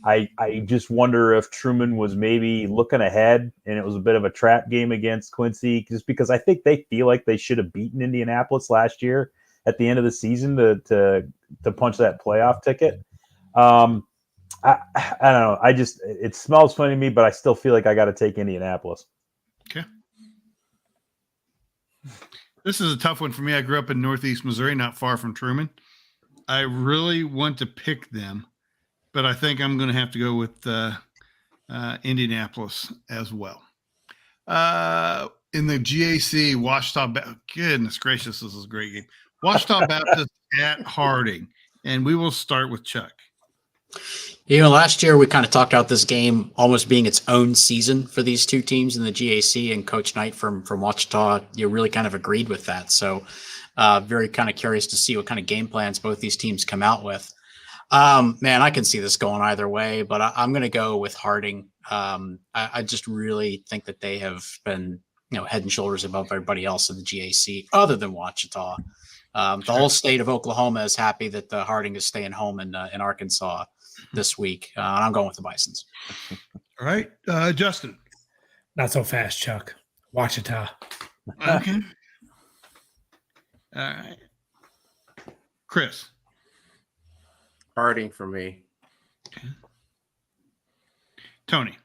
I just wonder if Truman was maybe looking ahead and it was a bit of a trap game against Quincy, just because I think they feel like they should have beaten Indianapolis last year at the end of the season to punch that playoff ticket. I don't know. It smells funny to me, but I still feel like I got to take Indianapolis. Okay. This is a tough one for me. I grew up in Northeast Missouri, not far from Truman. I really want to pick them, but I think I'm going to have to go with Indianapolis as well. In the GAC, Washita, goodness gracious, this is a great game. Washita Baptist at Harding, and we will start with Chuck. Last year we kind of talked about this game almost being its own season for these two teams in the GAC, and Coach Knight from Washita, really kind of agreed with that. So very kind of curious to see what kind of game plans both these teams come out with. Man, I can see this going either way, but I'm going to go with Harding. I just really think that they have been, head and shoulders above everybody else in the GAC, other than Washita. The whole state of Oklahoma is happy that the Harding is staying home in Arkansas this week. And I'm going with the Bisons. All right, Justin. Not so fast, Chuck. Washita. Okay. All right. Chris. Harding for me. Okay. Tony.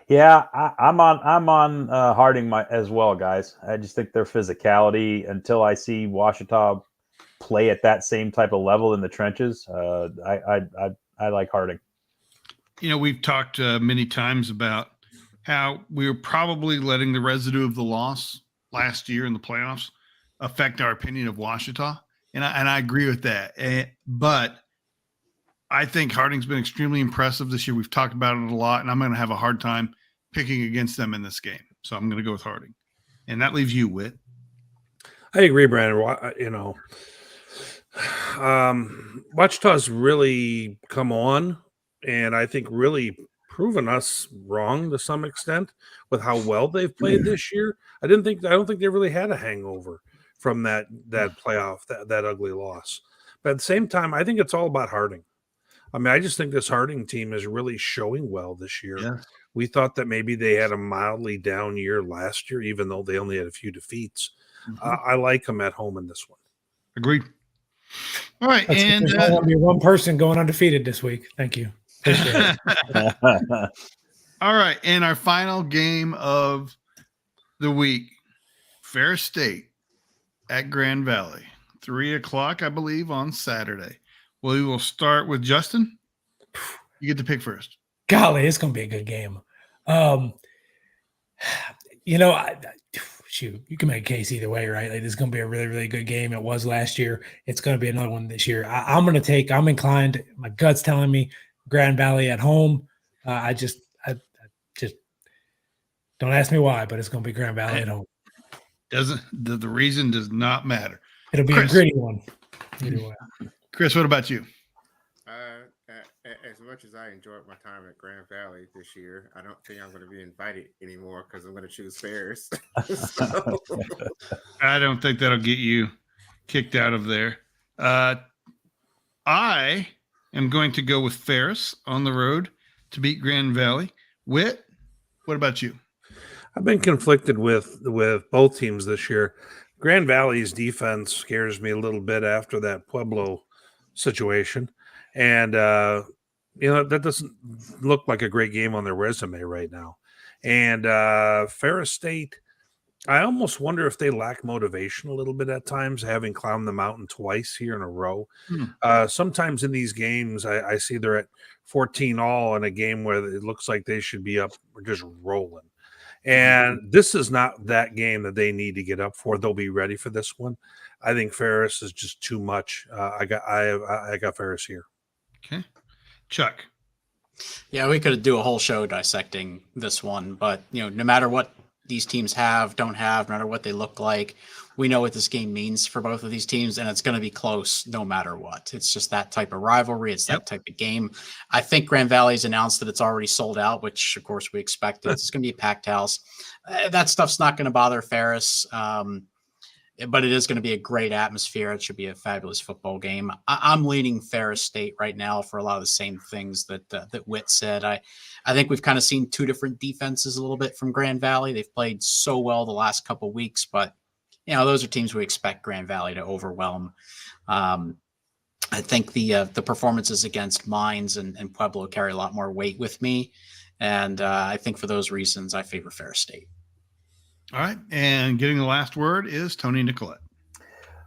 Yeah, I'm on Harding as well, guys. I just think their physicality, until I see Washita play at that same type of level in the trenches, I like Harding. We've talked many times about how we were probably letting the residue of the loss last year in the playoffs affect our opinion of Washita, and I agree with that. But I think Harding's been extremely impressive this year. We've talked about it a lot, and I'm going to have a hard time picking against them in this game. So I'm going to go with Harding. And that leaves you, Whit. I agree, Brandon. Washita's really come on, and I think really proven us wrong to some extent with how well they've played this year. I don't think they really had a hangover from that playoff, that ugly loss. But at the same time, I think it's all about Harding. I mean, I just think this Harding team is really showing well this year. Yeah. We thought that maybe they had a mildly down year last year, even though they only had a few defeats. I like them at home in this one. Agreed. All right. There's only going to be one person going undefeated this week. Thank you. Appreciate it. All right. And our final game of the week, Ferris State at Grand Valley, 3:00, I believe, on Saturday. We will start with Justin. You get to pick first. Golly, it's going to be a good game. Shoot, you can make a case either way, right? Like, this is going to be a really, really good game. It was last year. It's going to be another one this year. I'm inclined. My gut's telling me Grand Valley at home. I just don't ask me why, but it's going to be Grand Valley at home. The reason does not matter. It'll be a gritty one. Either way. Chris, what about you? As much as I enjoyed my time at Grand Valley this year, I don't think I'm going to be invited anymore because I'm going to choose Ferris. I don't think that'll get you kicked out of there. I am going to go with Ferris on the road to beat Grand Valley. Whit, what about you? I've been conflicted with both teams this year. Grand Valley's defense scares me a little bit after that Pueblo situation. And, that doesn't look like a great game on their resume right now. And Ferris State, I almost wonder if they lack motivation a little bit at times, having climbed the mountain twice here in a row. Sometimes in these games, I see they're at 14-all in a game where it looks like they should be up or just rolling. And this is not that game that they need to get up for. They'll be ready for this one. I think Ferris is just too much. I got Ferris here. Okay. Chuck. Yeah, we could do a whole show dissecting this one, but no matter what these teams don't have, no matter what they look like, we know what this game means for both of these teams, and it's going to be close no matter what. It's just that type of rivalry. It's that type of game. I think Grand Valley's announced that it's already sold out, which of course we expected. It's going to be a packed house. That stuff's not going to bother Ferris. But it is going to be a great atmosphere. It should be a fabulous football game. I'm leaning Ferris State right now for a lot of the same things that Whit said. I think we've kind of seen two different defenses a little bit from Grand Valley. They've played so well the last couple of weeks, but those are teams we expect Grand Valley to overwhelm. I think the performances against Mines and Pueblo carry a lot more weight with me, and I think for those reasons I favor Ferris State. All right. And getting the last word is Tony Nicolette.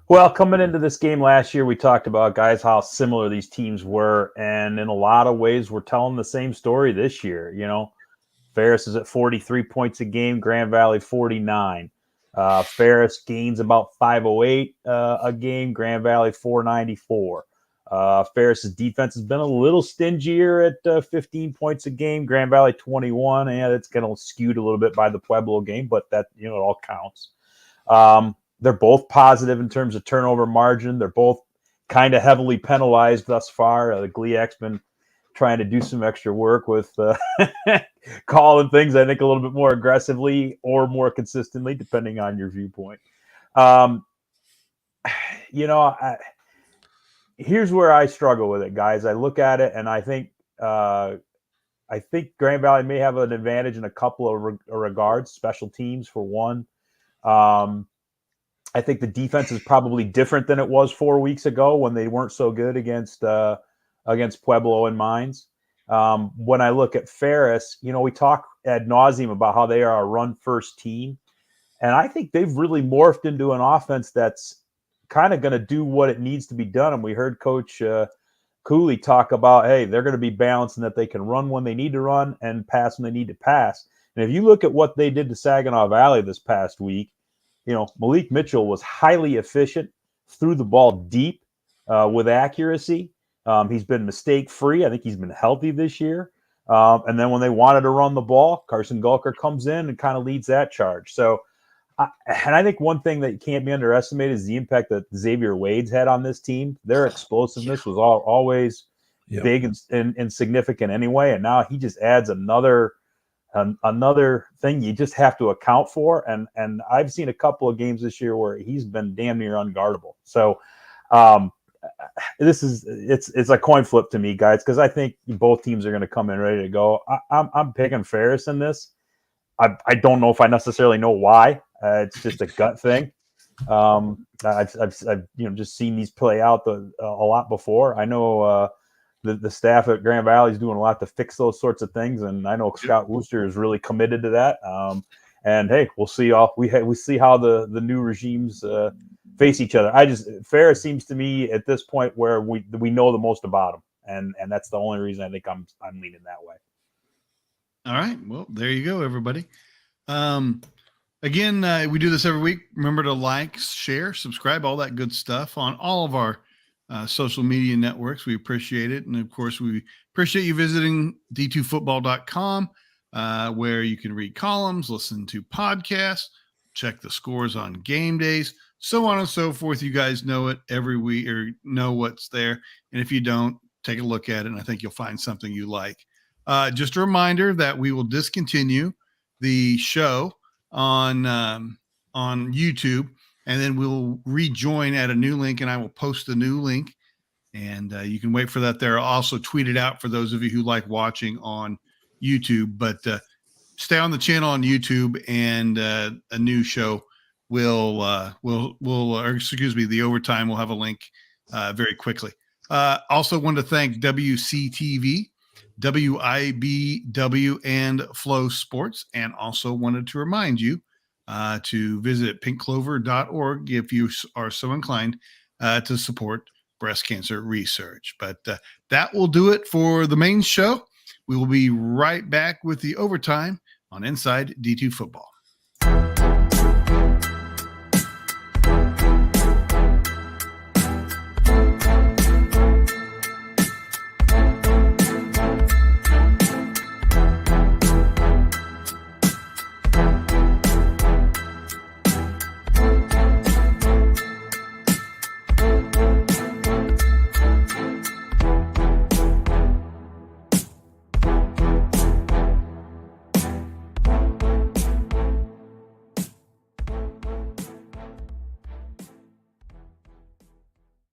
Well, coming into this game last year, we talked about, guys, how similar these teams were. And in a lot of ways, we're telling the same story this year. Ferris is at 43 points a game, Grand Valley 49. Ferris gains about 508 a game, Grand Valley 494. Ferris's defense has been a little stingier at 15 points a game. Grand Valley 21. Yeah, that's kind of skewed a little bit by the Pueblo game, but that it all counts. They're both positive in terms of turnover margin. They're both kind of heavily penalized thus far. The GLIAC's been trying to do some extra work with calling things, I think, a little bit more aggressively or more consistently, depending on your viewpoint. Here's where I struggle with it, guys. I look at it and I think Grand Valley may have an advantage in a couple of regards. Special teams, for one. I think the defense is probably different than it was 4 weeks ago when they weren't so good against Pueblo and Mines. When I look at Ferris, we talk ad nauseum about how they are a run-first team, and I think they've really morphed into an offense that's kind of going to do what it needs to be done. And we heard Coach Cooley talk about, hey, they're going to be balanced and that they can run when they need to run and pass when they need to pass. And if you look at what they did to Saginaw Valley this past week, Malik Mitchell was highly efficient, threw the ball deep with accuracy. He's been mistake-free. I think he's been healthy this year. And then when they wanted to run the ball, Carson Gulker comes in and kind of leads that charge. So, I think one thing that can't be underestimated is the impact that Xavier Wade's had on this team. Their explosiveness was always big and significant anyway, and now he just adds another thing you just have to account for. And I've seen a couple of games this year where he's been damn near unguardable. So it's a coin flip to me, guys, because I think both teams are going to come in ready to go. I'm picking Ferris in this. I don't know if I necessarily know why. It's just a gut thing. I've just seen these play out a lot before. I know the staff at Grand Valley is doing a lot to fix those sorts of things, and I know Scott Wooster is really committed to that. And hey, we'll see. We see how the new regimes face each other. Ferris seems to me at this point where we know the most about him, and that's the only reason I think I'm leaning that way. All right. Well, there you go, everybody. Again, we do this every week. Remember to like, share, subscribe, all that good stuff on all of our social media networks. We appreciate it. And of course, we appreciate you visiting D2Football.com, where you can read columns, listen to podcasts, check the scores on game days, so on and so forth. You guys know it every week, or know what's there. And if you don't, take a look at it, and I think you'll find something you like. Just a reminder that we will discontinue the show on YouTube, and then we'll rejoin at a new link, and I will post the new link, and you can wait for that there. I'll also tweet it out for those of you who like watching on YouTube, but stay on the channel on YouTube, and a new show the Overtime will have a link very quickly. Also want to thank WCTV, WIBW, and Flow Sports, and also wanted to remind you to visit pinkclover.org if you are so inclined to support breast cancer research. But that will do it for the main show. We will be right back with the Overtime on Inside D2 Football.